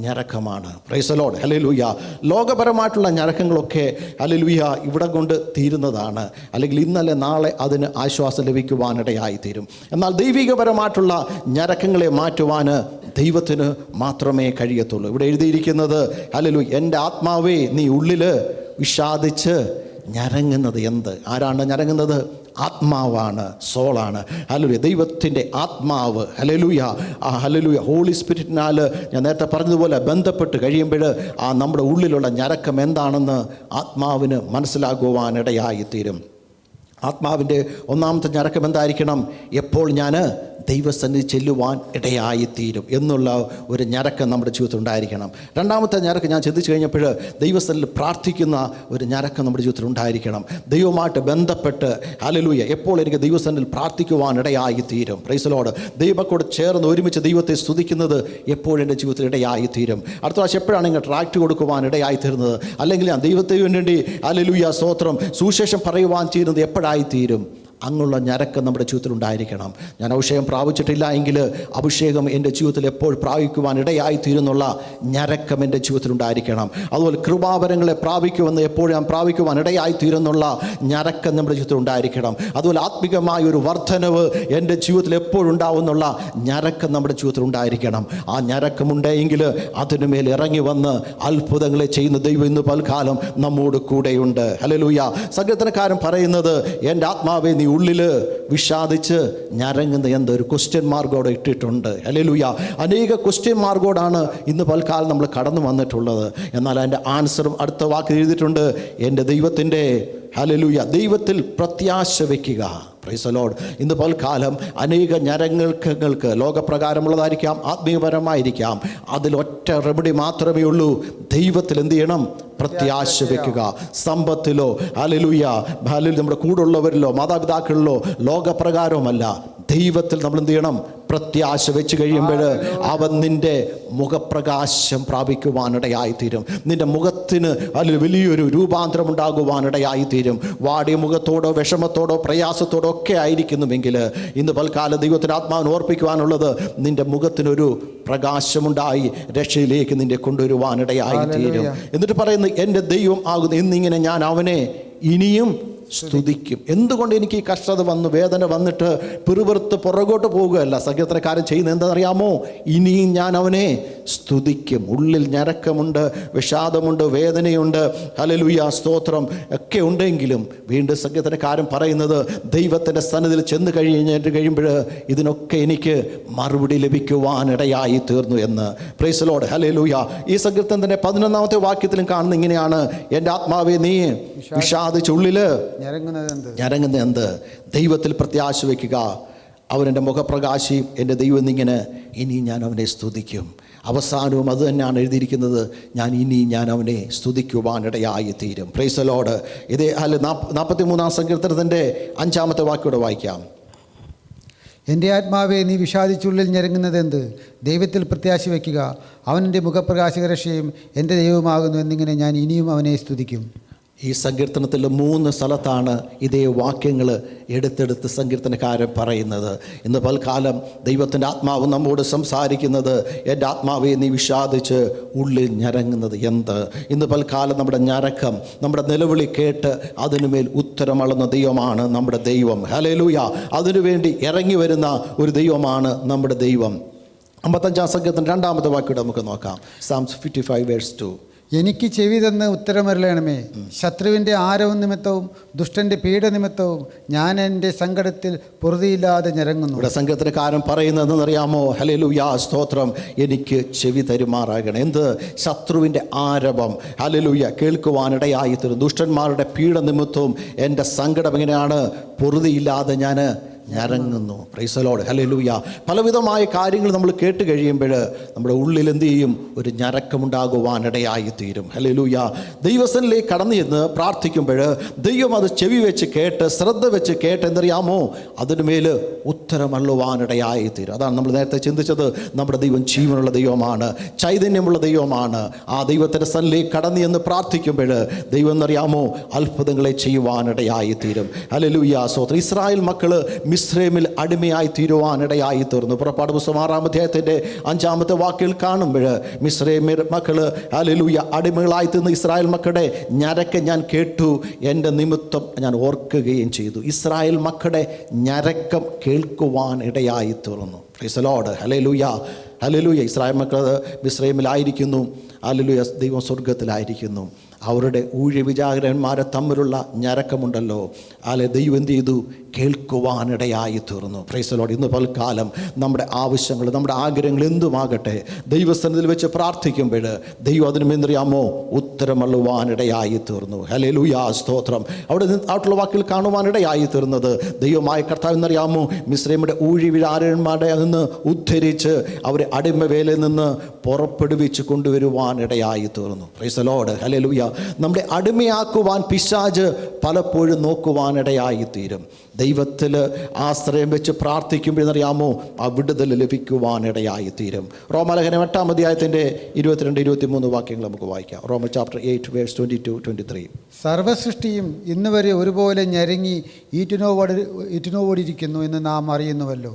ഞരക്കമാണ്. Praise the Lord. ഹല്ലേലൂയ. ലോകപരമായിട്ടുള്ള ഞരക്കങ്ങളൊക്കെ ഹല്ലേലൂയ ഇവിടെ കൊണ്ട് തീരുന്നതാണ്, അല്ലെങ്കിൽ ഇന്നലെ നാളെ അതിന് ആശ്വാസം ലഭിക്കുവാനിടയായിത്തീരും. എന്നാൽ ദൈവികപരമായിട്ടുള്ള ഞരക്കങ്ങളെ മാറ്റുവാൻ ദൈവത്തിന് മാത്രമേ കഴിയത്തുള്ളൂ. ഇവിടെ എഴുതിയിരിക്കുന്നത് ഹല്ലേലൂയ എൻ്റെ ആത്മാവേ നീ ഉള്ളിൽ വിഷാദിച്ച് ഞരങ്ങുന്നത് എന്ത്? ആരാണ് ഞരങ്ങുന്നത്? ആത്മാവാണ്, സോളാണ്. ഹല്ലേലൂയ. ദൈവത്തിൻ്റെ ആത്മാവ് ഹല്ലേലൂയ, ആ ഹല്ലേലൂയ ഹോളി സ്പിരിറ്റിനാൽ ഞാൻ നേരത്തെ പറഞ്ഞതുപോലെ ബന്ധപ്പെട്ട് കഴിയുമ്പോൾ ആ നമ്മുടെ ഉള്ളിലുള്ള ഞരക്കം എന്താണെന്ന് ആത്മാവിന് മനസ്സിലാകുവാനിടയായിത്തീരും. ആത്മാവിൻ്റെ ഒന്നാമത്തെ ഞരക്കം എന്തായിരിക്കണം? എപ്പോൾ ഞാൻ ദൈവസന്നിധി ചെല്ലുവാൻ ഇടയായിത്തീരും എന്നുള്ള ഒരു ഞരക്കം നമ്മുടെ ജീവിതത്തിൽ ഉണ്ടായിരിക്കണം. രണ്ടാമത്തെ ഞരക്കം ഞാൻ ചിന്തിച്ചു കഴിഞ്ഞപ്പോൾ ദൈവസന്നിധിയിൽ പ്രാർത്ഥിക്കുന്ന ഒരു ഞരക്കം നമ്മുടെ ജീവിതത്തിൽ ഉണ്ടായിരിക്കണം. ദൈവമായിട്ട് ബന്ധപ്പെട്ട് ഹല്ലേലൂയ എപ്പോൾ എനിക്ക് ദൈവസന്നിധിയിൽ പ്രാർത്ഥിക്കുവാൻ ഇടയായിത്തീരും. Praise the Lord. ദൈവത്തോട് ചേർന്ന് ഒരുമിച്ച് ദൈവത്തെ സ്തുതിക്കുന്നത് എപ്പോഴെൻ്റെ ജീവിതത്തിൽ ഇടയായിത്തീരും. അടുത്ത പ്രാവശ്യം എപ്പോഴാണ് ഇങ്ങനെ ട്രാക്ട് കൊടുക്കുവാൻ ഇടയായിത്തീരുന്നത്, അല്ലെങ്കിൽ ഞാൻ ദൈവത്തിന് വേണ്ടി ഹല്ലേലൂയ സ്തോത്രം സുവിശേഷം പറയുവാൻ ചെയ്യുന്നത് എപ്പോഴായിത്തീരും? അങ്ങുള്ള ഞരക്കം നമ്മുടെ ജീവിതത്തിൽ ഉണ്ടായിരിക്കണം. ഞാൻ അഭിഷേകം പ്രാപിച്ചിട്ടില്ല എങ്കിൽ അഭിഷേകം എൻ്റെ ജീവിതത്തിൽ എപ്പോൾ പ്രാപിക്കുവാൻ ഇടയായിത്തീരുന്നുള്ള ഞരക്കം എൻ്റെ ജീവിതത്തിൽ ഉണ്ടായിരിക്കണം. അതുപോലെ കൃപാവരങ്ങളെ പ്രാപിക്കുമെന്ന് എപ്പോഴും ഞാൻ പ്രാപിക്കുവാൻ ഇടയായിത്തീരുന്നുള്ള ഞരക്കം നമ്മുടെ ജീവിതത്തിൽ ഉണ്ടായിരിക്കണം. അതുപോലെ ആത്മികമായ ഒരു വർധനവ് എൻ്റെ ജീവിതത്തിൽ എപ്പോഴുണ്ടാവുന്നുള്ള ഞരക്കം നമ്മുടെ ജീവിതത്തിൽ ഉണ്ടായിരിക്കണം. ആ ഞരക്കമുണ്ടെങ്കിൽ അതിനുമേൽ ഇറങ്ങി വന്ന് അത്ഭുതങ്ങളെ ചെയ്യുന്ന ദൈവം ഇന്ന് പൽക്കാലം നമ്മോട് കൂടെയുണ്ട്. ഹല്ലേലൂയ. സങ്കീർത്തനക്കാരൻ പറയുന്നത് എൻ്റെ ആത്മാവേ നീ ഉള്ളിൽ വിഷാദിച്ച് ഞരങ്ങുന്ന എന്തൊരു ക്വസ്റ്റ്യൻ മാർക്കോടെ ഇട്ടിട്ടുണ്ട്. ഹല്ലേലൂയ. അനേക ക്വസ്റ്റ്യൻ മാർക്കോടാണ് ഇന്ന് പൽക്കാലം നമ്മൾ കടന്നു വന്നിട്ടുള്ളത്. എന്നാൽ അതിൻ്റെ ആൻസറും അടുത്ത വാക്ക് എഴുതിയിട്ടുണ്ട്. എൻ്റെ ദൈവത്തിൻ്റെ ഹല്ലേലൂയ ദൈവത്തിൽ പ്രത്യാശ വയ്ക്കുക. Price the Lord. ഇന്ന് പൽക്കാലം അനേക ഞരങ്ങൾക്ക് ലോകപ്രകാരമുള്ളതായിരിക്കാം, ആത്മീയപരമായിരിക്കാം. അതിലൊറ്റ റെമഡി മാത്രമേ ഉള്ളൂ. ദൈവത്തിൽ എന്ത് ചെയ്യണം? പ്രത്യാശ വയ്ക്കുക. സമ്പത്തിലോ ഹല്ലേലൂയ നമ്മുടെ കൂടുള്ളവരിലോ മാതാപിതാക്കളിലോ ലോകപ്രകാരവുമല്ല, ദൈവത്തിൽ നമ്മൾ എന്ത് ചെയ്യണം? പ്രത്യാശ വെച്ച് കഴിയുമ്പോൾ അവൻ നിൻ്റെ മുഖപ്രകാശം പ്രാപിക്കുവാനിടയായിത്തീരും. നിൻ്റെ മുഖത്തിന് അതിൽ വലിയൊരു രൂപാന്തരം ഉണ്ടാകുവാനിടയായിത്തീരും. വാടിയ മുഖത്തോടോ വിഷമത്തോടോ പ്രയാസത്തോടോ ഒക്കെ ആയിരിക്കുന്നുവെങ്കിൽ ഇന്ന് പൽക്കാലം ദൈവത്തിൻ്റെ ആത്മാവിനെ ഓർപ്പിക്കുവാനുള്ളത് നിൻ്റെ മുഖത്തിനൊരു പ്രകാശമുണ്ടായി രക്ഷയിലേക്ക് നിന്നെ കൊണ്ടുവരുവാനിടയായിത്തീരും. എന്നിട്ട് പറയുന്നു എൻ്റെ ദൈവം ആകുന്നു. എന്നിങ്ങനെ ഞാൻ അവനെ ഇനിയും സ്തുതിക്കും. എന്തുകൊണ്ട് എനിക്ക് ഈ കഷ്ടത വന്നു, വേദന വന്നിട്ട് പിറുപിറുത്ത് പുറകോട്ട് പോകുകയല്ല സങ്കീർത്തനക്കാരൻ ചെയ്യുന്നത് എന്താണെന്നറിയാമോ? ഇനിയും ഞാൻ അവനെ സ്തുതിക്കും. ഉള്ളിൽ ഞരക്കമുണ്ട്, വിഷാദമുണ്ട്, വേദനയുണ്ട്, ഹല്ലേലൂയ സ്തോത്രം ഒക്കെ ഉണ്ടെങ്കിലും വീണ്ടും സങ്കീർത്തനക്കാരൻ പറയുന്നത് ദൈവത്തിൻ്റെ സന്നിധിയിൽ ചെന്ന് കഴിയുമ്പോൾ ഇതിനൊക്കെ എനിക്ക് മറുപടി ലഭിക്കുവാനിടയായി തീർന്നു എന്ന്. Price the Lord. ഹല്ലേലൂയ. ഈ സങ്കീർത്തനത്തിൻ്റെ 11-ാമത്തെ വാക്യത്തിലും കാണുന്ന ഇങ്ങനെയാണ്, എൻ്റെ ആത്മാവേ നീ വിഷാദിച്ചുള്ളിൽ ഞരങ്ങുന്നത് എന്ത്? ദൈവത്തിൽ പ്രത്യാശ വയ്ക്കുക, അവൻ എൻ്റെ മുഖപ്രകാശിയും എൻ്റെ ദൈവം എന്നിങ്ങനെ ഇനി ഞാൻ അവനെ സ്തുതിക്കും. അവസാനവും അത് തന്നെയാണ് എഴുതിയിരിക്കുന്നത്, ഞാൻ അവനെ സ്തുതിക്കുവാനിടയായി തീരും. Price the Lord. ഇതേ 43-ാം സങ്കീർത്തനത്തിൻ്റെ 5-ാമത്തെ വാക്യോടെ വായിക്കാം. എൻ്റെ ആത്മാവെ നീ വിഷാദിച്ചുള്ളിൽ ഞെരുങ്ങുന്നതെന്ത്? ദൈവത്തിൽ പ്രത്യാശ വയ്ക്കുക. അവൻ്റെ മുഖപ്രകാശകരക്ഷയും എൻ്റെ ദൈവമാകുന്നു എന്നിങ്ങനെ ഞാൻ ഇനിയും അവനെ സ്തുതിക്കും. ഈ സങ്കീർത്തനത്തിൽ 3 സ്ഥലത്താണ് ഇതേ വാക്യങ്ങൾ എടുത്തെടുത്ത് സങ്കീർത്തനക്കാരൻ പറയുന്നത്. ഇന്ന് പൽക്കാലം ദൈവത്തിൻ്റെ ആത്മാവ് നമ്മോട് സംസാരിക്കുന്നത്, എൻ്റെ ആത്മാവെ നീ വിഷാദിച്ച് ഉള്ളിൽ ഞരങ്ങുന്നത് എന്ത്? ഇന്ന് പൽക്കാലം നമ്മുടെ ഞരക്കം, നമ്മുടെ നിലവിളി കേട്ട് അതിനുമേൽ ഉത്തരമളുന്ന ദൈവമാണ് നമ്മുടെ ദൈവം. ഹല്ലേലൂയ. അതിനുവേണ്ടി ഇറങ്ങി വരുന്ന ഒരു ദൈവമാണ് നമ്മുടെ ദൈവം. 55-ാം സങ്കീർത്തനം 2-ാമത്തെ വാക്യം നമുക്ക് നോക്കാം. Psalms 55:2. എനിക്ക് ചെവി തന്ന് ഉത്തരമരുളണമേ. ശത്രുവിൻ്റെ ആരവം നിമിത്തവും ദുഷ്ടൻ്റെ പീഡ നിമിത്തവും ഞാൻ എൻ്റെ സങ്കടത്തിൽ പൊറുതിയില്ലാതെ ഞരങ്ങുന്നു. ഇവിടെ സങ്കീർത്തനക്കാരൻ പറയുന്നതെന്നറിയാമോ? ഹല്ലേലൂയ, സ്തോത്രം. എനിക്ക് ചെവി തരുമാറാകണം. എന്ത്? ശത്രുവിൻ്റെ ആരവം ഹല്ലേലൂയ കേൾക്കുവാനിടയായി തീരും. ദുഷ്ടന്മാരുടെ പീഡ നിമിത്തവും എൻ്റെ സങ്കടം എങ്ങനെയാണ്? പൊറുതിയില്ലാതെ ഞാൻ ഞരങ്ങുന്നു. Praise the Lord. ഹല്ലേലൂയ. പലവിധമായ കാര്യങ്ങൾ നമ്മൾ കേട്ട് കഴിയുമ്പോൾ നമ്മുടെ ഉള്ളിൽ എന്ത് ചെയ്യും? ഒരു ഞരക്കമുണ്ടാകുവാനിടയായി തീരും. ഹല്ലേലൂയ. ദൈവസന്നിധിയിലേക്ക് കടന്നു ചെന്ന് പ്രാർത്ഥിക്കുമ്പോൾ ദൈവം അത് ചെവി വെച്ച് കേട്ട്, ശ്രദ്ധ വെച്ച് കേട്ട് എന്തറിയാമോ? അതിനുമേൽ ഉത്തരമള്ളുവാനിടയായി തീരും. അതാണ് നമ്മൾ നേരത്തെ ചിന്തിച്ചത്. നമ്മുടെ ദൈവം ജീവനുള്ള ദൈവമാണ്, ചൈതന്യമുള്ള ദൈവമാണ്. ആ ദൈവത്തിൻ്റെ സന്നിധിയിലേക്ക് കടന്നു ചെന്ന് പ്രാർത്ഥിക്കുമ്പോൾ ദൈവം എന്നറിയാമോ? അത്ഭുതങ്ങളെ ചെയ്യുവാനിടയായി തീരും. ഹല്ലേലൂയ, സ്തോത്രം. ഇസ്രായേൽ മക്കൾ മിസ്രൈമിൽ അടിമയായി തീരുവാനിടയായി തീർന്നു. പുറപ്പാട് പുസ്തകം 6-ാം അധ്യായത്തിൻ്റെ 5-ാമത്തെ വാക്കിൽ കാണുമ്പോൾ മിസ്രൈമിൽ മക്കൾ ഹല്ലേലൂയ അടിമകളായി തീർന്ന ഇസ്രായേൽ മക്കളുടെ ഞരക്കം ഞാൻ കേട്ടു, എൻ്റെ നിമിത്തം ഞാൻ ഓർക്കുകയും ചെയ്തു. ഇസ്രായേൽ മക്കളുടെ ഞരക്കം കേൾക്കുവാനിടയായി തീർന്നു. Price the Lord. Hallelujah. Hallelujah. Israel മക്കൾ മിസ്രൈമിലായിരിക്കുന്നു. ഹല്ലേലൂയ. ദൈവം സ്വർഗത്തിലായിരിക്കുന്നു. അവരുടെ ഊഴിവിചാരകന്മാരെ തമ്മിലുള്ള ഞരക്കമുണ്ടല്ലോ, ദൈവം എന്ത് ചെയ്തു? കേൾക്കുവാനിടയായി തീർന്നു. Price the Lord. ഇന്ന് പൽക്കാലം നമ്മുടെ ആവശ്യങ്ങൾ, നമ്മുടെ ആഗ്രഹങ്ങൾ എന്തുമാകട്ടെ, ദൈവസന്നിധിയിൽ വെച്ച് പ്രാർത്ഥിക്കുമ്പോൾ ദൈവം അതിനും എന്തറിയാമോ? ഉത്തരമള്ളുവാനിടയായി തീർന്നു. ഹല്ലേലൂയ, സ്തോത്രം. അവിടുള്ള വാക്കിൽ കാണുവാനിടയായി തീർന്നത് ദൈവമായ കർത്താവ് എന്നറിയാമോ? മിസ്രൈമിയുടെ ഊഴിവിചാരകന്മാരുടെ നിന്ന് ഉദ്ധരിച്ച് അവരെ അടിമവേലയിൽ നിന്ന് പുറപ്പെടുവിച്ച് കൊണ്ടുവരുവാനിടയായി തീർന്നു. Price the Lord. ഹല്ലേലൂയ. നമ്മളെ അടിമയാക്കുവാൻ പിശാച് പലപ്പോഴും നോക്കുവാനിടയായി തീരും. ദൈവത്തിൽ ആശ്രയം വെച്ച് പ്രാർത്ഥിക്കുമ്പോഴെന്നറിയാമോ? ആ വിടുതൽ ലഭിക്കുവാനിടയായി തീരും. റോമാലേഖനം 8-ാം അധ്യായത്തിൻ്റെ 22-23 വാക്യങ്ങൾ നമുക്ക് വായിക്കാം. Roman chapter 8:22-23. സർവസൃഷ്ടിയും ഇന്നുവരെ ഒരുപോലെ ഞരങ്ങി ഈറ്റിനോവോടിരിക്കുന്നു എന്ന് നാം അറിയുന്നുവല്ലോ.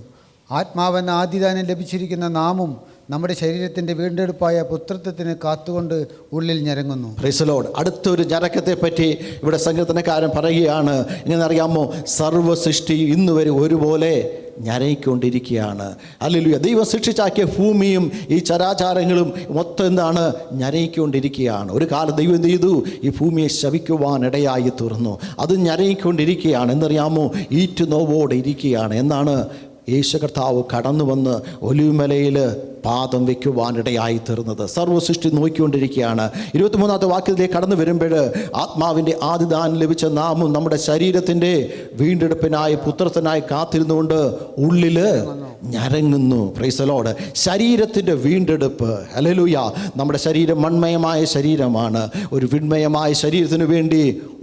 ആത്മാവെന്ന ആദ്യദാനം ലഭിച്ചിരിക്കുന്ന നാമും നമ്മുടെ ശരീരത്തിൻ്റെ വീണ്ടെടുപ്പായ പുത്രത്വത്തിന് കാത്തുകൊണ്ട് ഉള്ളിൽ ഞരങ്ങുന്നു. Praise the Lord. അടുത്തൊരു ഞരക്കത്തെ പറ്റി ഇവിടെ സങ്കീർത്തനക്കാരൻ പറയുകയാണ്. ഇങ്ങനെ അറിയാമോ? സർവ്വസൃഷ്ടി ഇന്നുവരെ ഒരുപോലെ ഞരയിക്കൊണ്ടിരിക്കുകയാണ്. ഹല്ലേലൂയ. ദൈവം സൃഷ്ടിച്ചാക്കിയ ഭൂമിയും ഈ ചരാചാരങ്ങളും മൊത്തം എന്താണ്? ഞരയിക്കൊണ്ടിരിക്കുകയാണ്. ഒരു കാലം ദൈവം എന്ത് ചെയ്തു? ഈ ഭൂമിയെ ശപിക്കുവാനിടയായി തീർന്നു. അത് ഞരയിക്കൊണ്ടിരിക്കുകയാണ്. എന്നറിയാമോ? ഈറ്റുനോവോടെ ഇരിക്കുകയാണ്. എന്നാണ് യേശു കർത്താവ് കടന്നു വന്ന് ഒലിവുമലയിൽ പാദം വയ്ക്കുവാനിടയായി തീർന്നത്. സർവ്വസൃഷ്ടി നോക്കിക്കൊണ്ടിരിക്കുകയാണ്. 23-ാമത്തെ വാക്യത്തിലേക്ക് കടന്നു വരുമ്പോൾ ആത്മാവിൻ്റെ ആദിദാനം ലഭിച്ച നാമും നമ്മുടെ ശരീരത്തിൻ്റെ വീണ്ടെടുപ്പിനായി പുത്രത്തിനായി കാത്തിരുന്നുകൊണ്ട് ഉള്ളിൽ ഞരങ്ങുന്നു. Praise the Lord. ശരീരത്തിൻ്റെ വീണ്ടെടുപ്പ്. ഹല്ലേലൂയ. നമ്മുടെ ശരീരം മൺമയമായ ശരീരമാണ്. ഒരു വിൺമയമായ ശരീരത്തിന് വേണ്ടി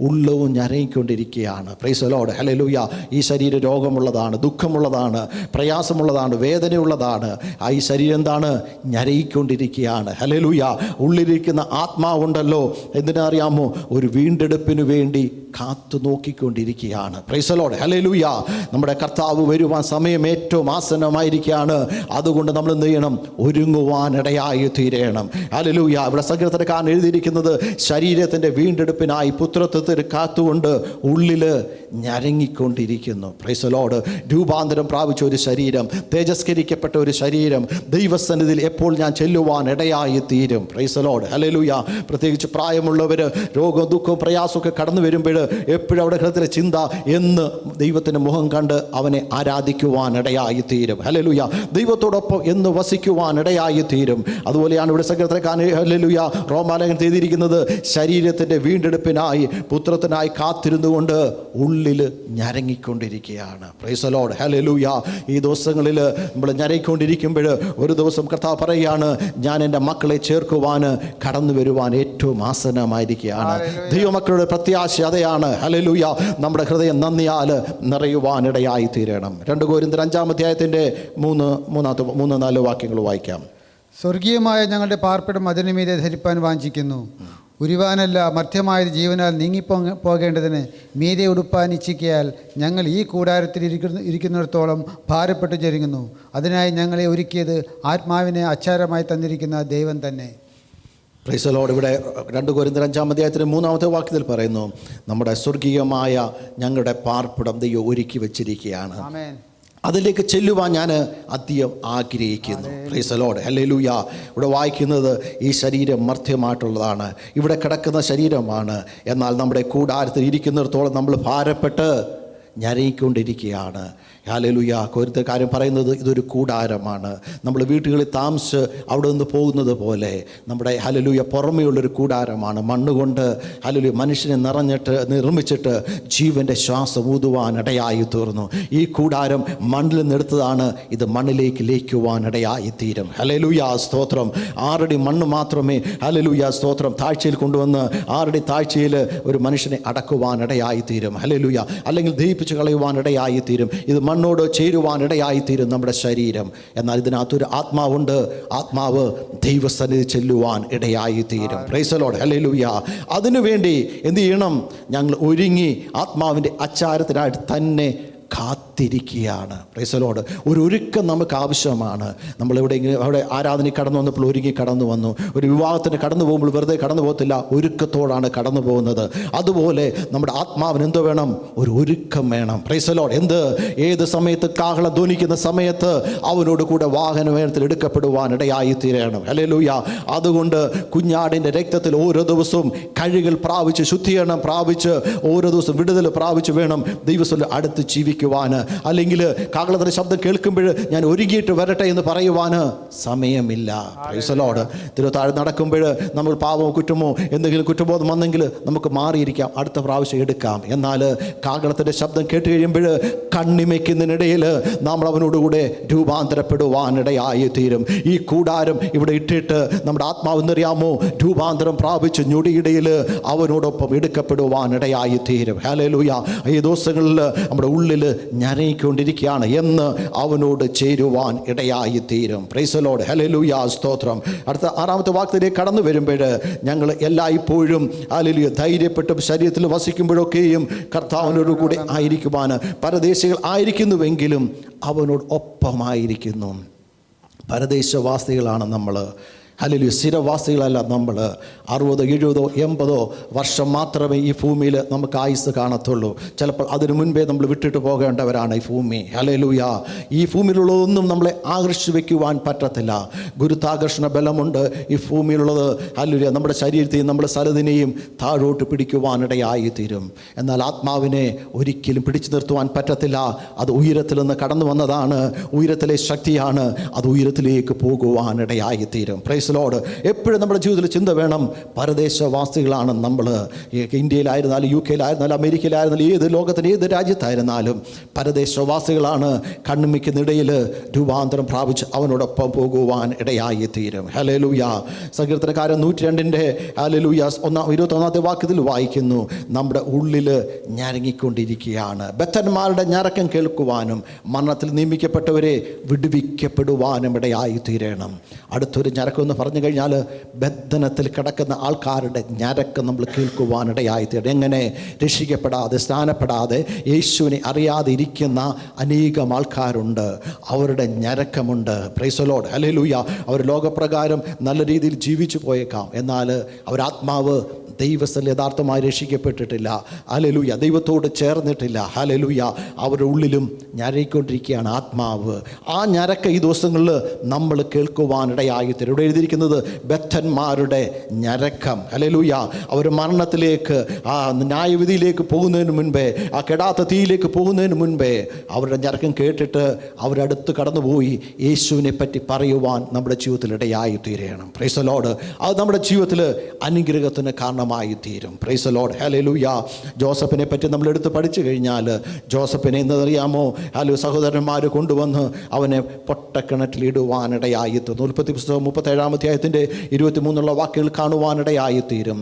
ഉള്ളവും ഞരങ്ങിക്കൊണ്ടിരിക്കുകയാണ്. Praise the Lord. ഹല്ലേലൂയ. ഈ ശരീരം രോഗമുള്ളതാണ്, ദുഃഖമുള്ളതാണ്, പ്രയാസമുള്ളതാണ്, വേദനയുള്ളതാണ്. ഈ ശരീരം എന്താണ്? ഞരയിക്കൊണ്ടിരിക്കുകയാണ്. ഹല്ലേലൂയ. ഉള്ളിലിരിക്കുന്ന ആത്മാവുണ്ടല്ലോ, എന്തിനറിയാമോ? ഒരു വീണ്ടെടുപ്പിന് വേണ്ടി കാത്തു നോക്കിക്കൊണ്ടിരിക്കുകയാണ്. Praise the Lord. ഹല്ലേലൂയ. നമ്മുടെ കർത്താവ് വരുവാൻ സമയം ഏറ്റവും ആസന്നമായിരിക്കുകയാണ്. അതുകൊണ്ട് നമ്മൾ എന്ത് ചെയ്യണം? ഒരുങ്ങുവാനിടയായി തീരണം. ഹല്ലേലൂയ. ഇവിടെ സങ്കീർത്തനക്കാരൻ എഴുതിയിരിക്കുന്നത് ശരീരത്തിൻ്റെ വീണ്ടെടുപ്പിനായി പുത്രത്വത്തിന് കാത്തുകൊണ്ട് ഉള്ളിൽ ഞരങ്ങിക്കൊണ്ടിരിക്കുന്നു. Price the Lord. രൂപാന്തരം പ്രാപിച്ച ഒരു ശരീരം, തേജസ്കരിക്കപ്പെട്ട ഒരു ശരീരം ദൈവസന്നിധിയിൽ എപ്പോൾ ഞാൻ ചെല്ലുവാനിടയായി തീരും. Price the Lord. ഹല്ലേലൂയ. പ്രത്യേകിച്ച് പ്രായമുള്ളവർ രോഗവും ദുഃഖവും പ്രയാസമൊക്കെ കടന്നു വരുമ്പോൾ എപ്പോഴും അവിടെ ഹൃദയത്തിലെ ചിന്ത എന്ന് ദൈവത്തിൻ്റെ മുഖം കണ്ട് അവനെ ആരാധിക്കുവാനിടയായി തീരും. ഹല്ലേലൂയ. ദൈവത്തോടൊപ്പം എന്ന് വസിക്കുവാനിടയായി തീരും. അതുപോലെയാണ് ഇവിടെ സങ്കീർത്തനക്കാരൻ ഹല്ലേലൂയ റോമാലേഖനം ചെയ്തിരിക്കുന്നത്, ശരീരത്തിൻ്റെ വീണ്ടെടുപ്പിനായി പുത്രത്തിനായി കാത്തിരുന്നുകൊണ്ട് ഉള്ളിൽ ഞരങ്ങിക്കൊണ്ടിരിക്കുകയാണ്. Praise the Lord. ഹല്ലേലൂയ. ഈ ദിവസങ്ങളിൽ നമ്മൾ ഞരങ്ങിക്കൊണ്ടിരിക്കുമ്പോൾ ഒരു ദിവസം കർത്താവ് പറയുകയാണ്, ഞാൻ എൻ്റെ മക്കളെ ചേർക്കുവാൻ കടന്നു വരുവാൻ ഏറ്റവും ആസന്നമായിരിക്കുകയാണ്. ദൈവമക്കളുടെ പ്രത്യാശ അതെയാണ്. ഹല്ലേലൂയ. നമ്മുടെ ഹൃദയം നന്ദിയാൽ നിറയുവാനിടയായി തീരണം. 2 കൊരിന്ത്യർ 5-ാം അധ്യായത്തിൻ്റെ 3-4 വാക്യങ്ങൾ വായിക്കാം. സ്വർഗീയമായ ഞങ്ങളുടെ പാർപ്പിടം അതിനു മീതെ ധരിപ്പാൻ വാഞ്ചിക്കുന്നു. ഉരുവാനല്ല മർത്യമായ ജീവനാൽ പോകേണ്ടതിന് മീതെ ഉടുപ്പാൻ ഇച്ഛിക്കയാൽ ഞങ്ങൾ ഈ കൂടാരത്തിൽ ഇരിക്കുന്നിടത്തോളം ഭാരപ്പെട്ടു ജരുങ്ങുന്നു. അതിനായി ഞങ്ങളെ ഒരുക്കിയത് ആത്മാവിനെ അച്ചാരമായി തന്നിരിക്കുന്ന ദൈവം തന്നെ. Price the Lord. ഇവിടെ 2 കൊരിന്ത്യർ 5-ാം അധ്യായത്തിൻ്റെ 3-ാമത്തെ വാക്യത്തിൽ പറയുന്നു, നമ്മുടെ സ്വർഗീയമായ ഞങ്ങളുടെ പാർപ്പിടം ദൈവം ഒരുക്കി വെച്ചിരിക്കുകയാണ്. ആമേൻ. അതിലേക്ക് ചെല്ലുവാൻ ഞാൻ അധികം ആഗ്രഹിക്കുന്നു. Price the Lord. ഹല്ലേലൂയ. ഇവിടെ വായിക്കുന്നത് ഈ ശരീരം മർത്യമായിട്ടുള്ളതാണ്, ഇവിടെ കിടക്കുന്ന ശരീരമാണ്. എന്നാൽ നമ്മുടെ കൂടാരത്തിൽ ഇരിക്കുന്നിടത്തോളം നമ്മൾ ഭാരപ്പെട്ട് ഞരങ്ങിക്കൊണ്ടിരിക്കുകയാണ്. ഹല്ലേലൂയ. കൊരിന്ത്യക്കാരൻ പറയുന്നത് ഇതൊരു കൂടാരമാണ്. നമ്മൾ വീടുകളിൽ താമസിച്ച് അവിടെ നിന്ന് പോകുന്നത് പോലെ നമ്മുടെ ഹല്ലേലൂയ പുറമേയുള്ളൊരു കൂടാരമാണ്. മണ്ണുകൊണ്ട് ഹല്ലേലൂയ മനുഷ്യനെ നിർമ്മിച്ചിട്ട് ജീവൻ്റെ ശ്വാസം ഊതുവാനിടയായി തീർന്നു. ഈ കൂടാരം മണ്ണിൽ നിന്നെടുത്തതാണ്, ഇത് മണ്ണിലേക്ക് ലയിക്കുവാനിടയായി തീരും. ഹല്ലേലൂയ. സ്തോത്രം. 6 അടി മണ്ണ് മാത്രമേ ഹല്ലേലൂയ സ്തോത്രം താഴ്ചയിൽ കൊണ്ടുവന്ന് 6 അടി താഴ്ചയിൽ ഒരു മനുഷ്യനെ അടക്കുവാനിടയായി തീരും. ഹല്ലേലൂയ. അല്ലെങ്കിൽ ദഹിപ്പിച്ച് കളയുവാനിടയായി തീരും. ഇത് മണ്ണോട് ചേരുവാനിടയായിത്തീരും നമ്മുടെ ശരീരം. എന്നാൽ ഇതിനകത്തൊരു ആത്മാവുണ്ട്. ആത്മാവ് ദൈവസന്നിധി ചെല്ലുവാൻ ഇടയായിത്തീരും. Praise the Lord. ഹല്ലേലൂയ. അതിനുവേണ്ടി എന്ത് ചെയ്യണം? ഞങ്ങൾ ഒരുങ്ങി ആത്മാവിൻ്റെ അച്ചാരത്തിനായിട്ട് തന്നെ കാത്തിരിക്കുകയാണ്. Praise the Lord. ഒരു ഒരുക്കം നമുക്ക് ആവശ്യമാണ്. അവിടെ ആരാധനയിൽ കടന്നു വന്നപ്പോൾ ഒരുങ്ങി കടന്നു വന്നു. ഒരു വിവാഹത്തിന് കടന്നു പോകുമ്പോൾ വെറുതെ കടന്നു പോകത്തില്ല, ഒരുക്കത്തോടാണ് കടന്നു പോകുന്നത്. അതുപോലെ നമ്മുടെ ആത്മാവിന് എന്തോ വേണം? ഒരു ഒരുക്കം വേണം. Price the Lord. ഏത് സമയത്ത് കാഹളം ധ്വനിക്കുന്ന സമയത്ത് അവനോട് കൂടെ വാഹനവേഗത്തിൽ എടുക്കപ്പെടുവാൻ ഇടയായി തീരണം. ഹല്ലേലൂയ. അതുകൊണ്ട് കുഞ്ഞാടിൻ്റെ രക്തത്തിൽ ഓരോ ദിവസവും കഴുകൽ പ്രാപിച്ച് ശുദ്ധീകരണം പ്രാപിച്ച് ഓരോ ദിവസം വിടുതൽ പ്രാപിച്ച് വേണം ദൈവത്തിൽ അടുത്ത് ജീവിക്കുവാൻ. അല്ലെങ്കിൽ കാഹളത്തിൻ്റെ ശബ്ദം കേൾക്കുമ്പോൾ ഞാൻ ഒരുങ്ങിയിട്ട് വരട്ടെ എന്ന് പറയുവാൻ സമയമില്ല. Price the Lord. തിരുത്താഴ് നടക്കുമ്പോൾ നമ്മൾ പാപമോ കുറ്റമോ എന്തെങ്കിലും കുറ്റബോധം വന്നെങ്കിൽ നമുക്ക് മാറിയിരിക്കാം, അടുത്ത പ്രാവശ്യം എടുക്കാം. എന്നാൽ കാഹളത്തിൻ്റെ ശബ്ദം കേട്ട് കഴിയുമ്പോൾ കണ്ണിമയ്ക്കുന്നതിനിടയിൽ നമ്മൾ അവനോടുകൂടെ രൂപാന്തരപ്പെടുവാനിടയായി തീരും. ഈ കൂടാരം ഇവിടെ ഇട്ടിട്ട് നമ്മുടെ ആത്മാവ് എന്നറിയാമോ രൂപാന്തരം പ്രാപിച്ച് ഞൊടിയിടയിൽ അവനോടൊപ്പം എടുക്കപ്പെടുവാനിടയായി തീരും. ഹല്ലേലൂയ. ഈ ദിവസങ്ങളിൽ നമ്മുടെ ഉള്ളിൽ ഞരങ്ങിക്കൊണ്ടിരിക്കുകയാണ് എന്ന് അവനോട് ചേരുവാൻ ഇടയായി തീരും. Price the Lord. ഹല്ലേലൂയ. സ്തോത്രം. അടുത്ത 6-ാമത്തെ വാക്യത്തിലേക്ക് കടന്നു വരുമ്പോൾ ഞങ്ങൾ എല്ലായ്പ്പോഴും ഹല്ലേലൂയ ധൈര്യപ്പെട്ടും ശരീരത്തിൽ വസിക്കുമ്പോഴൊക്കെയും കർത്താവിനോട് കൂടെ ആയിരിക്കുവാൻ പരദേശികൾ ആയിരിക്കുന്നുവെങ്കിലും അവനോട് ഒപ്പമായിരിക്കുന്നു. പരദേശവാസികളാണ് നമ്മൾ. ഹല്ലേലൂയ. സ്ഥിരവാസികളല്ല നമ്മൾ. 60, 70, 80 വർഷം മാത്രമേ ഈ ഭൂമിയിൽ നമുക്ക് ആയുസ് കാണത്തുള്ളൂ. ചിലപ്പോൾ അതിനു മുൻപേ നമ്മൾ വിട്ടിട്ട് പോകേണ്ടവരാണ് ഈ ഭൂമി. ഹല്ലേലൂയ. ഈ ഭൂമിയിലുള്ളതൊന്നും നമ്മളെ ആകർഷിച്ച് വയ്ക്കുവാൻ പറ്റത്തില്ല. ഗുരുത്വാകർഷണ ബലമുണ്ട് ഈ ഭൂമിയിലുള്ളത്. ഹല്ലേലൂയ. നമ്മുടെ ശരീരത്തെയും നമ്മുടെ സ്ഥലത്തിനെയും താഴോട്ട് പിടിക്കുവാനിടയായി തീരും. എന്നാൽ ആത്മാവിനെ ഒരിക്കലും പിടിച്ചു നിർത്തുവാൻ പറ്റത്തില്ല. അത് ഉയരത്തിൽ നിന്ന് കടന്നു വന്നതാണ്. ഉയരത്തിലെ ശക്തിയാണ്. അത് ഉയരത്തിലേക്ക് പോകുവാനിടയായി തീരും. Price the Lord. എപ്പോഴും നമ്മുടെ ജീവിതത്തിൽ ചിന്ത വേണം, പരദേശവാസികളാണ് നമ്മൾ. ഇന്ത്യയിലായിരുന്നാലും UK-യിലായിരുന്നാലും അമേരിക്കയിലായിരുന്നാലും ഏത് ലോകത്തിൻ്റെ ഏത് രാജ്യത്തായിരുന്നാലും പരദേശവാസികളാണ്. കണ്ണുമിക്കുന്നിടയിൽ രൂപാന്തരം പ്രാപിച്ച് അവനോടൊപ്പം പോകുവാൻ ഇടയായി തീരും. ഹല്ലേലൂയ. സങ്കീർത്തനക്കാരൻ 102 ഹല്ലേലൂയ 21-ാമത്തെ വാക്യത്തിൽ വായിക്കുന്നു, നമ്മുടെ ഉള്ളിൽ ഞരങ്ങിക്കൊണ്ടിരിക്കുകയാണ്. ബദ്ധന്മാരുടെ ഞരക്കം കേൾക്കുവാനും മരണത്തിൽ നിയമിക്കപ്പെട്ടവരെ വിടുവിക്കപ്പെടുവാനും ഇടയായി തീരണം. അടുത്തൊരു ഞരക്കം പറഞ്ഞു കഴിഞ്ഞാൽ ബന്ധനത്തിൽ കിടക്കുന്ന ആൾക്കാരുടെ ഞരക്കം നമ്മൾ കേൾക്കുവാനിടയായി തീരും. എങ്ങനെ? രക്ഷിക്കപ്പെടാതെ സ്നാനപ്പെടാതെ യേശുവിനെ അറിയാതെ ഇരിക്കുന്ന അനേകം ആൾക്കാരുണ്ട്. അവരുടെ ഞരക്കമുണ്ട്. Praise the Lord. ഹല്ലേലൂയ. അവർ ലോകപ്രകാരം നല്ല രീതിയിൽ ജീവിച്ചു പോയേക്കാം. എന്നാൽ അവരാത്മാവ് ദൈവസ്ഥൽ യഥാർത്ഥമായി രക്ഷിക്കപ്പെട്ടിട്ടില്ല, ഹല്ലേലൂയ, ദൈവത്തോട് ചേർന്നിട്ടില്ല, ഹല്ലേലൂയ, അവരുടെ ഉള്ളിലും ഞരയിക്കൊണ്ടിരിക്കുകയാണ് ആത്മാവ്. ആ ഞരക്ക ഈ ദിവസങ്ങളിൽ നമ്മൾ കേൾക്കുവാനിടയായിത്തീരും. ഇവിടെ എഴുതിയിരിക്കുന്നത് ബദ്ധന്മാരുടെ ഞരക്കം, ഹല്ലേലൂയ. അവർ മരണത്തിലേക്ക്, ആ ന്യായവിധിയിലേക്ക് പോകുന്നതിന് മുൻപേ, ആ കെടാത്ത തീയിലേക്ക് പോകുന്നതിന് മുൻപേ അവരുടെ ഞരക്കം കേട്ടിട്ട് അവരടുത്ത് കടന്നുപോയി യേശുവിനെ പറ്റി പറയുവാൻ നമ്മുടെ ജീവിതത്തിൽ ഇടയായി തീരണം. Price the Lord. അത് നമ്മുടെ ജീവിതത്തിൽ അനുഗ്രഹത്തിന് കാരണമായി തീരും. Price the Lord, hallelujah. ജോസഫിനെ പറ്റി നമ്മൾ എടുത്ത് പഠിച്ചു കഴിഞ്ഞാൽ, ജോസഫിനെ എന്നറിയാമോ, സഹോദരന്മാർ കൊണ്ടുവന്ന് അവനെ പൊട്ടക്കിണറ്റിലിടുവാനിടയായി തീർന്നു. ഉൽപ്പത്തി പുസ്തകം 37-ാം അധ്യായത്തിൻ്റെ 23 വാക്യങ്ങൾ കാണുവാനിടയായിത്തീരും.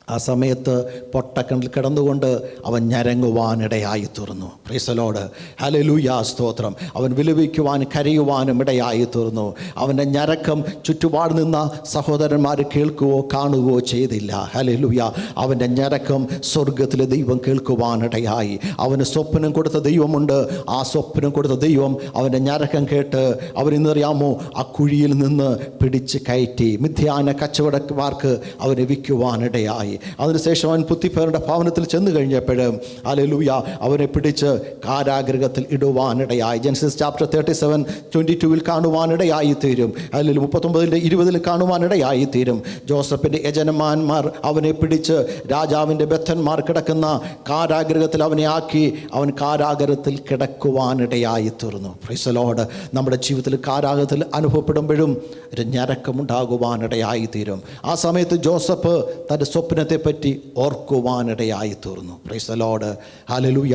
ആ സമയത്ത് പൊട്ടക്കിണറ്റിൽ കിടന്നുകൊണ്ട് അവൻ ഞരങ്ങുവാനിടയായി തീർന്നു. പ്രൈസ് ദി ലോർഡ്, ഹല്ലേലൂയ, സ്തോത്രം. അവൻ വിലപിക്കുവാൻ കരയുവാനും ഇടയായി തീർന്നു. അവൻ്റെ ഞരക്കം ചുറ്റുപാട് നിന്ന സഹോദരന്മാർ കേൾക്കുകയോ കാണുകയോ ചെയ്തില്ല. ഹല്ലേലൂയ. അവൻ്റെ ഞരക്കം സ്വർഗത്തിലെ ദൈവം കേൾക്കുവാനിടയായി. അവന് സ്വപ്നം കൊടുത്ത ദൈവമുണ്ട്. ആ സ്വപ്നം കൊടുത്ത ദൈവം അവൻ്റെ ഞരക്കം കേട്ട് അവനെന്നറിയാമോ, ആ കുഴിയിൽ നിന്ന് പിടിച്ച് കയറ്റി മിഥ്യാന കച്ചവടക്കാർക്ക് അവനെ വിൽക്കുവാനിടയായി. അതിനുശേഷം അവൻ പുത്തിഫേറിൻ്റെ ഭവനത്തിൽ ചെന്ന് കഴിഞ്ഞപ്പോഴും, ഹല്ലേലൂയ, അവനെ പിടിച്ച് കാരാഗൃഹത്തിൽ ഇടുവാനിടയായി. ജെനസിസ് ചാപ്റ്റർ 37:22 കാണുവാനിടയായി തീരും. അല്ലെങ്കിൽ 39:20 കാണുവാനിടയായി തീരും. ജോസഫിൻ്റെ യജമാനന്മാർ അവനെ പിടിച്ച് രാജാവിൻ്റെ ബദ്ധന്മാർ കിടക്കുന്ന കാരാഗൃഹത്തിൽ അവനെ ആക്കി അവൻ കാരാഗൃഹത്തിൽ കിടക്കുവാനിടയായി തീർന്നു. Price the Lord. നമ്മുടെ ജീവിതത്തിൽ കാരാഗൃഹത്തിൽ അനുഭവപ്പെടുമ്പോഴും ഒരു ഞരക്കമുണ്ടാകുവാനിടയായി തീരും. ആ സമയത്ത് ജോസഫ് തൻ്റെ സ്വപ്നത്തെ പറ്റി ഓർക്കുവാനിടയായി തീർന്നു. Price the Lord, hallelujah.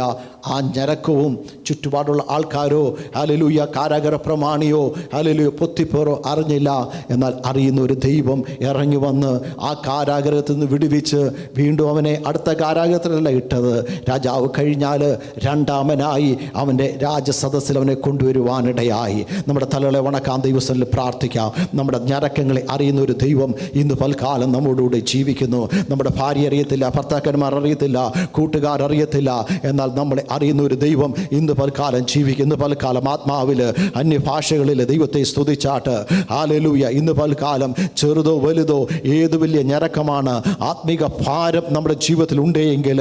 ആ ഞരക്കവും ചുറ്റുപാടുള്ള ആൾക്കാരോ, ഹല്ലേലൂയ, കാരാഗൃഹ പ്രമാണിയോ, ഹല്ലേലൂയ, പൊത്തിപ്പോറോ അറിഞ്ഞില്ല. എന്നാൽ അറിയുന്ന ഒരു ദൈവം ഇറങ്ങി വന്ന് ആ കാരാഗൃഹത്തിൽ നിന്ന് വിടുവിച്ച് വീണ്ടും അവനെ അടുത്ത കാരാഗൃഹത്തിലല്ല ഇട്ടത്. രാജാവ് കഴിഞ്ഞാൽ രണ്ടാമനായി അവൻ്റെ രാജസദസ്സിൽ അവനെ കൊണ്ടുവരുവാനിടയായി. നമ്മുടെ തലകളെ വണക്കാം, ദൈവസ്ഥലിൽ പ്രാർത്ഥിക്കാം. നമ്മുടെ ഞരക്കങ്ങളെ അറിയുന്ന ഒരു ദൈവം ഇന്ന് പൽക്കാലം നമ്മോടുകൂടെ ജീവിക്കുന്നു. നമ്മുടെ ഭാര്യ അറിയത്തില്ല, ഭർത്താക്കന്മാർ അറിയത്തില്ല, കൂട്ടുകാരറിയത്തില്ല. എന്നാൽ നമ്മളെ അറിയുന്ന ഒരു ദൈവം ഇന്ന് പൽക്കാലം ജീവിക്കുന്നു. പൽക്കാലം ആത്മാവിൽ അന്യഭാഷകളിൽ ദൈവത്തെ സ്തുതിച്ചാട്ട്, ഹല്ലേലൂയ. ഇന്ന് പൽക്കാലം ചെറുതോ വലുതോ ഏത് വലിയ ഞരക്കമാണ്, ആത്മീക ഭാരം നമ്മുടെ ജീവിതത്തിൽ ഉണ്ടെങ്കിൽ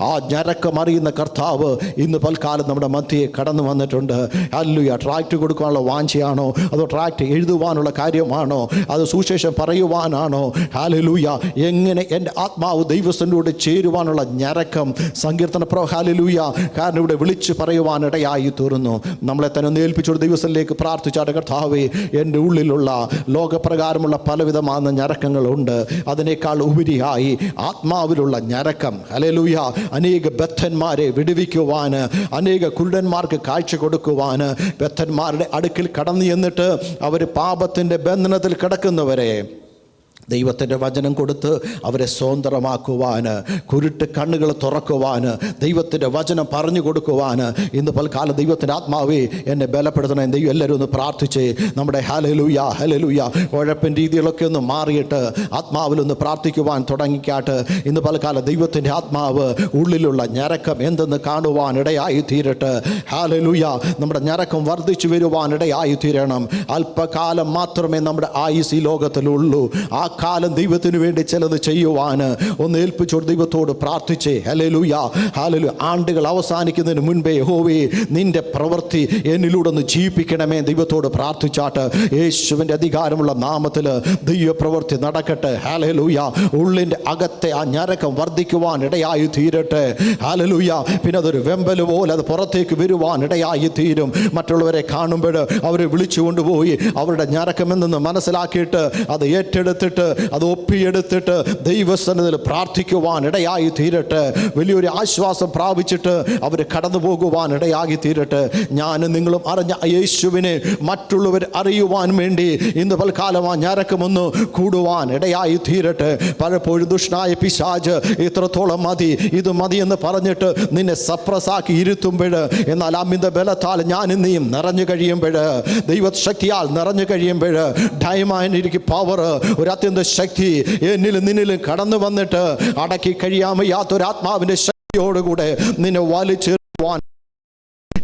ആ ഞരക്കം അറിയുന്ന കർത്താവ് ഇന്ന് പൽക്കാലം നമ്മുടെ മധ്യയെ കടന്നു വന്നിട്ടുണ്ട്. ഹല്ലേലൂയ. ട്രാക്റ്റ് കൊടുക്കാനുള്ള വാഞ്ചയാണോ, അതോ ട്രാക്റ്റ് എഴുതുവാനുള്ള കാര്യമാണോ, അത് സുവിശേഷം പറയുവാനാണോ? ഹല്ലേലൂയ. എങ്ങനെ എൻ്റെ ആത്മാവ് ദൈവസ്ഥനോട് ചേരുവാനുള്ള ഞരക്കം സങ്കീർത്തന ഹല്ലേലൂയ. കാരണം ഇവിടെ വിളിച്ച് പറയുവാനിടയായി തീർന്നു. നമ്മളെ തന്നെ ഒന്ന് ഏൽപ്പിച്ചോട് ദൈവസ്ഥനിലേക്ക് പ്രാർത്ഥിച്ചാട്ട്, കർത്താവേ, എൻ്റെ ഉള്ളിലുള്ള ലോകപ്രകാരമുള്ള പലവിധമായ ഞരക്കങ്ങളുണ്ട്. അതിനേക്കാൾ ഉപരിയായി ആത്മാവിലുള്ള ഞരക്കം, ഹല്ലേലൂയ, അനേക ബദ്ധന്മാരെ വിടുവിക്കുവാൻ, അനേക കുരുടന്മാർക്ക് കാഴ്ച കൊടുക്കുവാൻ, ബദ്ധന്മാരുടെ അടുക്കിൽ കടന്നു ചെന്നിട്ട് അവർ പാപത്തിൻ്റെ ബന്ധനത്തിൽ കിടക്കുന്നവരെ ദൈവത്തിൻ്റെ വചനം കൊടുത്ത് അവരെ സ്വതന്ത്രമാക്കുവാൻ, കുരുട്ട് കണ്ണുകൾ തുറക്കുവാൻ, ദൈവത്തിൻ്റെ വചനം പറഞ്ഞു കൊടുക്കുവാൻ ഇന്ന് പൽക്കാലം ദൈവത്തിൻ്റെ ആത്മാവേ എന്നെ ബലപ്പെടുത്തണം. ദൈവം എല്ലാവരും ഒന്ന് പ്രാർത്ഥിച്ച് നമ്മുടെ ഹല്ലേലൂയ, ഹല്ലേലൂയ, ഉഴപ്പൻ രീതികളൊക്കെ ഒന്ന് മാറിയിട്ട് ആത്മാവിലൊന്ന് പ്രാർത്ഥിക്കുവാൻ തുടങ്ങിക്കാട്ട്. ഇന്ന് പൽക്കാലം ദൈവത്തിൻ്റെ ആത്മാവ് ഉള്ളിലുള്ള ഞരക്കം എന്തെന്ന് കാണുവാൻ ഇടയായി തീരട്ടെ. ഹല്ലേലൂയ. നമ്മുടെ ഞരക്കം വർദ്ധിച്ചു വരുവാനിടയായി തീരണം. അല്പകാലം മാത്രമേ നമ്മുടെ ആയുസ് ഈ ലോകത്തിലുള്ളൂ. ആ കാലം ദൈവത്തിന് വേണ്ടി ചിലത് ചെയ്യുവാൻ ഒന്ന് ഏൽപ്പിച്ചോട് ദൈവത്തോട് പ്രാർത്ഥിച്ചേ. Hallelujah, hallelujah. ആണ്ടുകൾ അവസാനിക്കുന്നതിന് മുൻപേ യഹോവേ നിന്റെ പ്രവൃത്തി എന്നിലൂടെ ഒന്ന് ജീവിപ്പിക്കണമേ ദൈവത്തോട് പ്രാർത്ഥിച്ചാട്ട്. യേശുവിൻ്റെ അധികാരമുള്ള നാമത്തിൽ ദൈവപ്രവൃത്തി നടക്കട്ടെ. ഹല്ലേലൂയ. ഉള്ളിൻ്റെ അകത്തെ ആ ഞരക്കം വർദ്ധിക്കുവാൻ ഇടയായി തീരട്ടെ. ഹല്ലേലൂയ. പിന്നെ അതൊരു വെമ്പല് പോലെ അത് പുറത്തേക്ക് വരുവാൻ ഇടയായി തീരും. മറ്റുള്ളവരെ കാണുമ്പോൾ അവരെ വിളിച്ചു കൊണ്ടുപോയി അവരുടെ ഞരക്കം എന്തെന്ന് മനസ്സിലാക്കിയിട്ട് അത് ഏറ്റെടുത്തിട്ട് അത് ഒപ്പിയെടുത്തിട്ട് ദൈവസന്നിധിയിൽ പ്രാർത്ഥിക്കുവാൻ ഇടയായി തീരട്ടെ. വലിയൊരു ആശ്വാസം പ്രാപിച്ചിട്ട് അവർ കടന്നു പോകുവാൻ ഇടയായി തീരട്ടെ. ഞാനും നിങ്ങളും അറിഞ്ഞ യേശുവിനെ മറ്റുള്ളവർ അറിയുവാൻ വേണ്ടി ഇന്ന് പൽക്കാലം ആ ഞരക്കമൊന്ന് കൂടുവാൻ ഇടയായി തീരട്ടെ. പലപ്പോഴും ദുഷ്ടനായ പിശാച് ഇത്രത്തോളം മതി, ഇത് മതി എന്ന് പറഞ്ഞിട്ട് നിന്നെ സപ്രസാക്കി ഇരുത്തുമ്പോൾ, എന്നാൽ അമിത ബലത്താൽ ഞാൻ നീയും നിറഞ്ഞു കഴിയുമ്പോൾ, ദൈവശക്തിയാൽ നിറഞ്ഞു കഴിയുമ്പോൾ, ഡൈമാനിക്ക് പവർ, ഒരു അത്യന്ത ശക്തി എന്നിലും നിന്നിലും കടന്നു വന്നിട്ട് അടക്കി കഴിയാൻ വയ്യാത്തൊരാത്മാവിൻ്റെ ശക്തിയോടുകൂടെ നിന്നെ വലിച്ചെറിയുവാൻ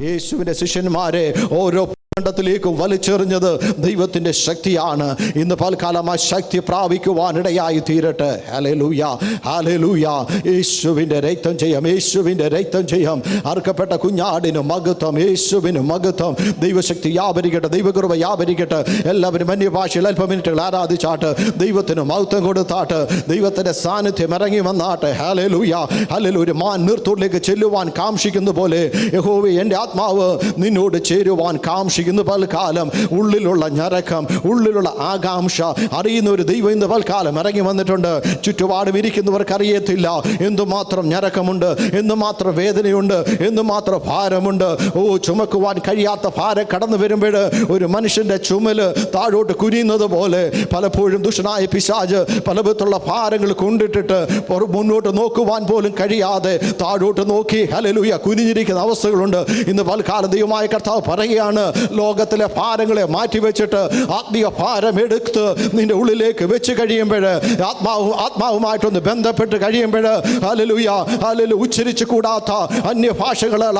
യേശുവിൻ്റെ ശിഷ്യന്മാരെ ഓരോ ഖണ്ഡത്തിലേക്ക് വലിച്ചെറിഞ്ഞത് ദൈവത്തിൻ്റെ ശക്തിയാണ്. ഇന്ന് പൽക്കാലം ആ ശക്തി പ്രാപിക്കുവാനിടയായി തീരട്ടെ. Hallelujah, hallelujah. യേശുവിൻ്റെ രക്തം ചെയ്യാം, യേശുവിൻ്റെ രക്തം ചെയ്യാം. അറുക്കപ്പെട്ട കുഞ്ഞാടിന് മഹത്വം, യേശുവിന് മഹത്വം. ദൈവശക്തി വ്യാപരിക്കട്ടെ, ദൈവകൃപ വ്യാപരിക്കട്ടെ. എല്ലാവരും അന്യഭാഷയിൽ അല്പം മിനിറ്റുകൾ ആരാധിച്ചാട്ട് ദൈവത്തിന് മഹത്വം കൊടുത്താട്ട് ദൈവത്തിൻ്റെ സാന്നിധ്യം ഇറങ്ങി വന്നാട്ടെ. Hallelujah, hallelujah. ഒരു മാൻ നീർത്തോട്ടിലേക്ക് ചെല്ലുവാൻ കാംക്ഷിക്കുന്ന പോലെ യഹോവേ, എൻ്റെ ആത്മാവ് നിന്നോട് ചേരുവാൻ കാംക്ഷിക്കുന്ന പൽക്കാലം. ഉള്ളിലുള്ള ഞരക്കം, ഉള്ളിലുള്ള ആകാംക്ഷ അറിയുന്ന ഒരു ദൈവം ഇന്ന് പൽക്കാലം ഇറങ്ങി വന്നിട്ടുണ്ട്. ചുറ്റുപാടും ഇരിക്കുന്നവർക്ക് അറിയത്തില്ല എന്തുമാത്രം ഞരക്കമുണ്ട്, എന്തുമാത്രം വേദനയുണ്ട്, എന്തുമാത്രം ഭാരമുണ്ട്. ചുമക്കുവാൻ കഴിയാത്ത ഭാരം കടന്നു വരുമ്പോൾ ഒരു മനുഷ്യൻ്റെ ചുമല് താഴോട്ട് കുനിയുന്നത് പോലെ പലപ്പോഴും ദുഷ്ടനായ പിശാച് പല വിധത്തിലുള്ള ഭാരങ്ങൾ കൊണ്ടിട്ടിട്ട് മുന്നോട്ട് നോക്കുവാൻ പോലും കഴിയാതെ താഴോട്ട് നോക്കി ഹല്ലേലൂയ കുനിഞ്ഞിരിക്കുന്ന അവസ്ഥകളുണ്ട്. ഇന്ന് പൽക്കാലം ദൈവമായ കർത്താവ് പറയുകയാണ്, ലോകത്തിലെ ഭാരങ്ങളെ മാറ്റിവെച്ചിട്ട് ആത്മീയ ഭാരം എടുത്ത് നിന്റെ ഉള്ളിലേക്ക് വെച്ച് കഴിയുമ്പോൾ, ആത്മാവുമായിട്ടൊന്ന് ബന്ധപ്പെട്ട് കഴിയുമ്പോൾ ഹല്ലേലൂയ, ഹല്ലേലൂയ, ഉച്ചരിച്ചു കൂടാത്ത അന്യഭാഷകളാൽ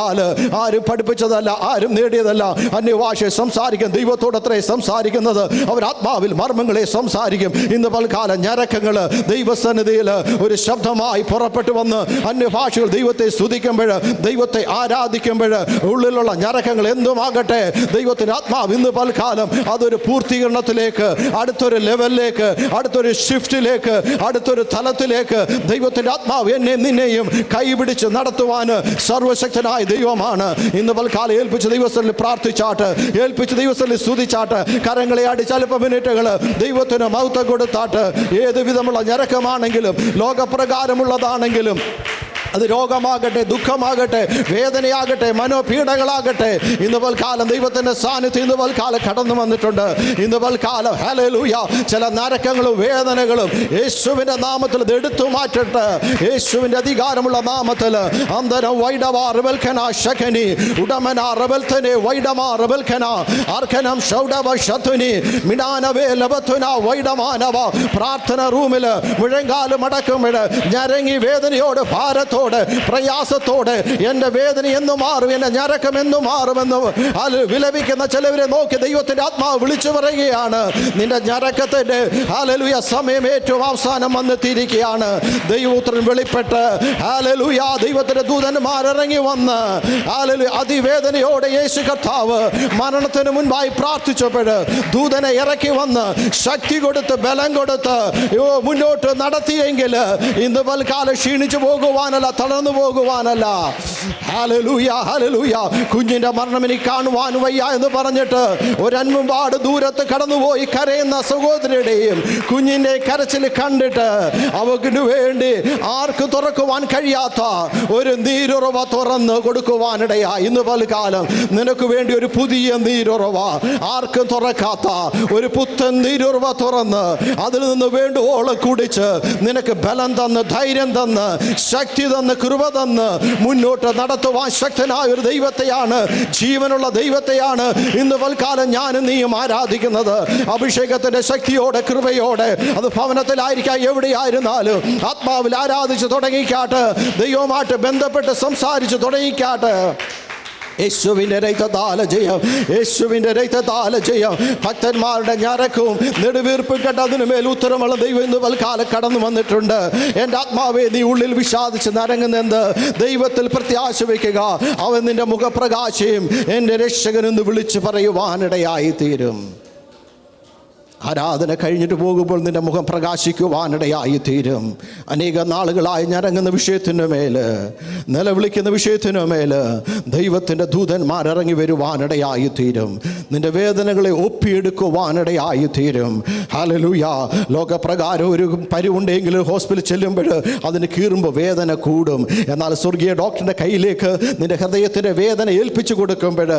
ആരും പഠിപ്പിച്ചതല്ല, ആരും നേടിയതല്ല. അന്യഭാഷ സംസാരിക്കും, ദൈവത്തോടത്രേ സംസാരിക്കുന്നത്. അവർ ആത്മാവിൽ മർമ്മങ്ങളെ സംസാരിക്കും. ഇന്ന് പൽക്കാലം ഞരക്കങ്ങൾ ദൈവസന്നിധിയിൽ ഒരു ശബ്ദമായി പുറപ്പെട്ടു വന്ന് അന്യഭാഷകൾ ദൈവത്തെ സ്തുതിക്കുമ്പോൾ, ദൈവത്തെ ആരാധിക്കുമ്പോൾ ഉള്ളിലുള്ള ഞരക്കങ്ങൾ എന്തുമാകട്ടെ, ദൈവത്തിൻ്റെ ആത്മാവ് ഇന്ന് പൽക്കാലം അതൊരു പൂർത്തീകരണത്തിലേക്ക്, അടുത്തൊരു ലെവലിലേക്ക്, അടുത്തൊരു ഷിഫ്റ്റിലേക്ക്, അടുത്തൊരു തലത്തിലേക്ക് ദൈവത്തിൻ്റെ ആത്മാവ് എന്നെ നിന്നെയും കൈപിടിച്ച് നടത്തുവാൻ സർവശക്തനായ ദൈവമാണ്. ഇന്ന് പൽക്കാലം ഏൽപ്പിച്ച് ദൈവസ്ഥലിൽ പ്രാർത്ഥിച്ചാട്ട്, ഏൽപ്പിച്ച് ദൈവസ്ഥലിൽ സ്തുതിച്ചാട്ട്, കരങ്ങളെ അടിച്ച് അല്പ മിനിറ്റുകൾ ദൈവത്തിന് മഹത്വം കൊടുത്താട്ട്, ഏത് വിധമുള്ള ഞരക്കമാണെങ്കിലും ലോകപ്രകാരമുള്ളതാണെങ്കിലും അത് രോഗമാകട്ടെ, ദുഃഖമാകട്ടെ, വേദനയാകട്ടെ, മനോപീഡകളാകട്ടെ, ഇന്ന് പൽക്കാലം ദൈവത്തിൻ്റെ സാന്നിധ്യം ഇന്ന് പൽക്കാലം കടന്നു വന്നിട്ടുണ്ട്. ഇന്ന് പൽക്കാലം ഹല്ലേലൂയ ചില നരക്കങ്ങളും വേദനകളും യേശുവിൻ്റെ നാമത്തിൽ ഇത് എടുത്തു മാറ്റട്ടെ. യേശുവിൻ്റെ അധികാരമുള്ള നാമത്തിൽ അന്തരം വൈഡവാ റബൽഖന ശഖനി ഉടമന റബൽത്തനെ വൈഡമാ റബൽഖന അർഖനം ഷൗഡവ ശതുനി മിഡാനവേ ലബത്തുന വൈഡമാനവ. പ്രാർത്ഥന റൂമിൽ മുഴങ്കാലും അടക്കുമ്പോൾ ഞരങ്ങി വേദനയോട് ഭാരത്തോടെ പ്രയാസത്തോടെ എൻ്റെ വേദന എന്ന് മാറും, എൻ്റെ ഞരക്കം എന്ന് മാറുമെന്ന് വിലപിക്കുന്ന ചിലവരെ നോക്കി ദൈവത്തിൻ്റെ ആത്മാവ് വിളിച്ചു പറയുകയാണ്, നിന്റെ ഞരക്കത്തിൻ്റെ ഹല്ലേലൂയ സമയം ഏറ്റവും അവസാനം വന്നെത്തിയിരിക്കുകയാണ്. ദൈവപുത്രൻ വെളിപ്പെട്ട് ഹല്ലേലൂയ ദൈവത്തിൻ്റെ ദൂതന്മാരിറങ്ങി വന്ന് ഹല്ലേലൂയ അതിവേദനയോടെ യേശു കർത്താവ് മരണത്തിന് മുൻപായി പ്രാർത്ഥിച്ചപ്പോൾ ദൂതനെ ഇറക്കി വന്ന് ശക്തി കൊടുത്ത് ബലം കൊടുത്ത് മുന്നോട്ട് നടത്തിയെങ്കിൽ ഇന്ന് പൽക്കാലം ക്ഷീണിച്ചു പോകുവാനല്ല, തളർന്നു പോകുവാനല്ല. Hallelujah, hallelujah. കുഞ്ഞിന്റെ മരണം എനിക്ക് കാണുവാൻ വയ്യ എന്ന് പറഞ്ഞിട്ട് ഒരൻമുമ്പാട് ദൂരത്ത് കടന്നുപോയി കരയുന്ന സഹോദരിയുടെയും കുഞ്ഞിന്റെ കരച്ചിൽ കണ്ടിട്ട് അവർക്ക് വേണ്ടി ആർക്ക് തുറക്കുവാൻ കഴിയാത്ത ഒരു നീരുറവ തുറന്ന് കൊടുക്കുവാനിടയായി. ഇന്ന് പൽക്കാലം നിനക്ക് വേണ്ടി ഒരു പുതിയ നീരുറവ, ആർക്കും തുറക്കാത്ത ഒരു പുത്തൻ നീരുറവ തുറന്ന് അതിൽ നിന്ന് വേണ്ടുവോളം കുടിച്ച് നിനക്ക് ബലം തന്ന്, ധൈര്യം തന്ന്, ശക്തി തന്ന്, കൃപ തന്ന് മുന്നോട്ട് നടത്തുവാൻ ശക്തനായ ഒരു ദൈവത്തെയാണ്, ജീവനുള്ള ദൈവത്തെയാണ് ഇന്ന് പൽക്കാലം ഞാനും നീയും ആരാധിക്കുന്നത്. അഭിഷേകത്തിന്റെ ശക്തിയോടെ, കൃപയോടെ, അത് ഭവനത്തിലായിരിക്കാം, എവിടെയായിരുന്നാലും ആത്മാവിൽ ആരാധിച്ച് തുടങ്ങിക്കാട്ട്, ദൈവവുമായിട്ട് ബന്ധപ്പെട്ട് സംസാരിച്ച് തുടങ്ങിക്കാട്ട്. യേശുവിൻ്റെ രക്തത്താൽ ജയം, യേശുവിൻ്റെ രക്തത്താൽ ജയം. ഭക്തന്മാരുടെ ഞരക്കവും നെടുവീർപ്പും കേട്ട് അതിനുമേൽ ഉത്തരമുള്ള ദൈവം ഇന്ന് പൽക്കാലം കടന്നു വന്നിട്ടുണ്ട്. എൻ്റെ ആത്മാവെ, നീ ഉള്ളിൽ വിഷാദിച്ച് നരങ്ങുന്നെന്ത്? ദൈവത്തിൽ പ്രത്യാശ വയ്ക്കുക, അവൻ നിന്റെ മുഖപ്രകാശയും എൻ്റെ രക്ഷകനെന്ന് വിളിച്ചു പറയുവാനിടയായി തീരും. ആരാധന കഴിഞ്ഞിട്ട് പോകുമ്പോൾ നിന്റെ മുഖം പ്രകാശിക്കുവാനിടയായി തീരും. അനേക നാളുകളായി ഞരങ്ങുന്ന വിഷയത്തിനു മേൽ, നിലവിളിക്കുന്ന വിഷയത്തിനു മേൽ ദൈവത്തിൻ്റെ ദൂതന്മാരിറങ്ങി വരുവാനിടയായി തീരും. നിന്റെ വേദനകളെ ഒപ്പിയെടുക്കുവാനിടയായി തീരും. ഹല്ലേലൂയ. ലോകപ്രകാരം ഒരു പരിവുണ്ടെങ്കിൽ ഹോസ്പിറ്റലിൽ ചെല്ലുമ്പോൾ അതിന് കീറുമ്പോൾ വേദന കൂടും. എന്നാൽ സ്വർഗീയ ഡോക്ടറിൻ്റെ കയ്യിലേക്ക് നിന്റെ ഹൃദയത്തിൻ്റെ വേദന ഏൽപ്പിച്ചു കൊടുക്കുമ്പോൾ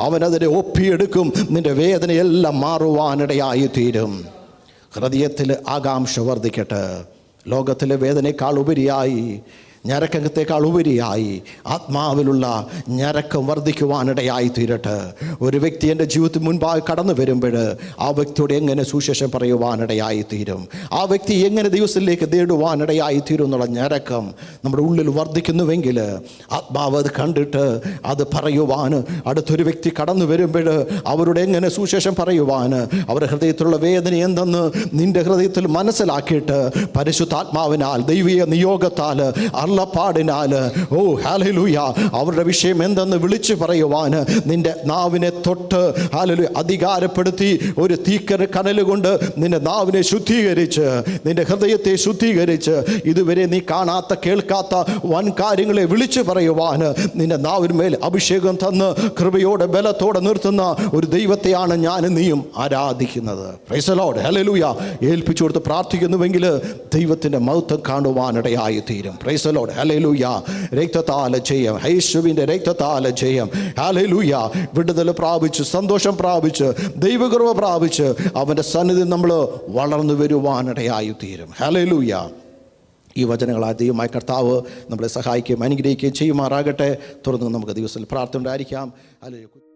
അവനതിനെ ഒപ്പിയെടുക്കും. നിന്റെ വേദനയെല്ലാം മാറുവാനിടയായി തീരും. ഹൃദയത്തിൽ ആകാംക്ഷ വർദ്ധിക്കട്ടെ. ലോകത്തിലെ വേദനയേക്കാൾ ഉപരിയായി ഞരക്കത്തേക്കാൾ ഉപരിയായി ആത്മാവിലുള്ള ഞരക്കം വർദ്ധിക്കുവാനിടയായി തീരട്ടെ. ഒരു വ്യക്തി എൻ്റെ ജീവിതത്തിൽ മുൻപായി കടന്നു വരുമ്പോൾ ആ വ്യക്തിയോട് എങ്ങനെ സുവിശേഷം പറയുവാനിടയായി തീരും, ആ വ്യക്തി എങ്ങനെ ദിവസത്തിലേക്ക് നേടുവാനിടയായി തീരും എന്നുള്ള ഞരക്കം നമ്മുടെ ഉള്ളിൽ വർദ്ധിക്കുന്നുവെങ്കിൽ ആത്മാവ് അത് കണ്ടിട്ട് അത് പറയുവാൻ, അടുത്തൊരു വ്യക്തി കടന്നു വരുമ്പോൾ അവരുടെ എങ്ങനെ സുവിശേഷം പറയുവാൻ, അവരുടെ ഹൃദയത്തിലുള്ള വേദന എന്തെന്ന് നിന്റെ ഹൃദയത്തിൽ മനസ്സിലാക്കിയിട്ട് പരിശുദ്ധാത്മാവിനാൽ ദൈവീയ നിയോഗത്താൽ അരുളപ്പാടിനാൽ ഹല്ലേലൂയ അവരുടെ വിഷയം എന്തെന്ന് വിളിച്ചു പറയുവാൻ നിന്റെ നാവിനെ തൊട്ട് ഹല്ലേലൂയ അധികാരപ്പെടുത്തി ഒരു കനൽ കൊണ്ട് നിന്റെ നാവിനെ ശുദ്ധീകരിച്ച് നിന്റെ ഹൃദയത്തെ ശുദ്ധീകരിച്ച് ഇതുവരെ നീ കാണാത്ത കേൾക്കാത്ത വൻ കാര്യങ്ങളെ വിളിച്ചു പറയുവാൻ നിന്റെ നാവിന്മേൽ അഭിഷേകം തന്ന് കൃപയോടെ ബലത്തോടെ നിർത്തുന്ന ഒരു ദൈവത്തെയാണ് ഞാൻ നീയും ആരാധിക്കുന്നത്. Price the Lord. ഹല്ലേലൂയ. ഏൽപ്പിച്ചു കൊടുത്ത് പ്രാർത്ഥിക്കുന്നുവെങ്കിൽ ദൈവത്തിൻ്റെ മഹത്വം കാണുവാനിടയായി തീരും. Price the Lord. ഹല്ലേലൂയ. രക്തത്താൽ ജയം, യേശുവിൻ്റെ രക്തത്താൽ ജയം. ഹല്ലേലൂയ. വിടുതൽ പ്രാപിച്ച് സന്തോഷം പ്രാപിച്ച് ദൈവകൃപ പ്രാപിച്ച് അവൻ്റെ സന്നിധി നമ്മൾ വളർന്നു വരുവാനിടയായി തീരും. ഹല്ലേലൂയ. ഈ വചനങ്ങളാൽ ദൈവമായ കർത്താവ് നമ്മളെ സഹായിക്കുകയും അനുഗ്രഹിക്കുകയും ചെയ്യുമാറാകട്ടെ. തുടർന്ന് നമുക്ക് ദിവസത്തിൽ പ്രാർത്ഥന ഉണ്ടായിരിക്കാം. ഹല്ലേലൂയ.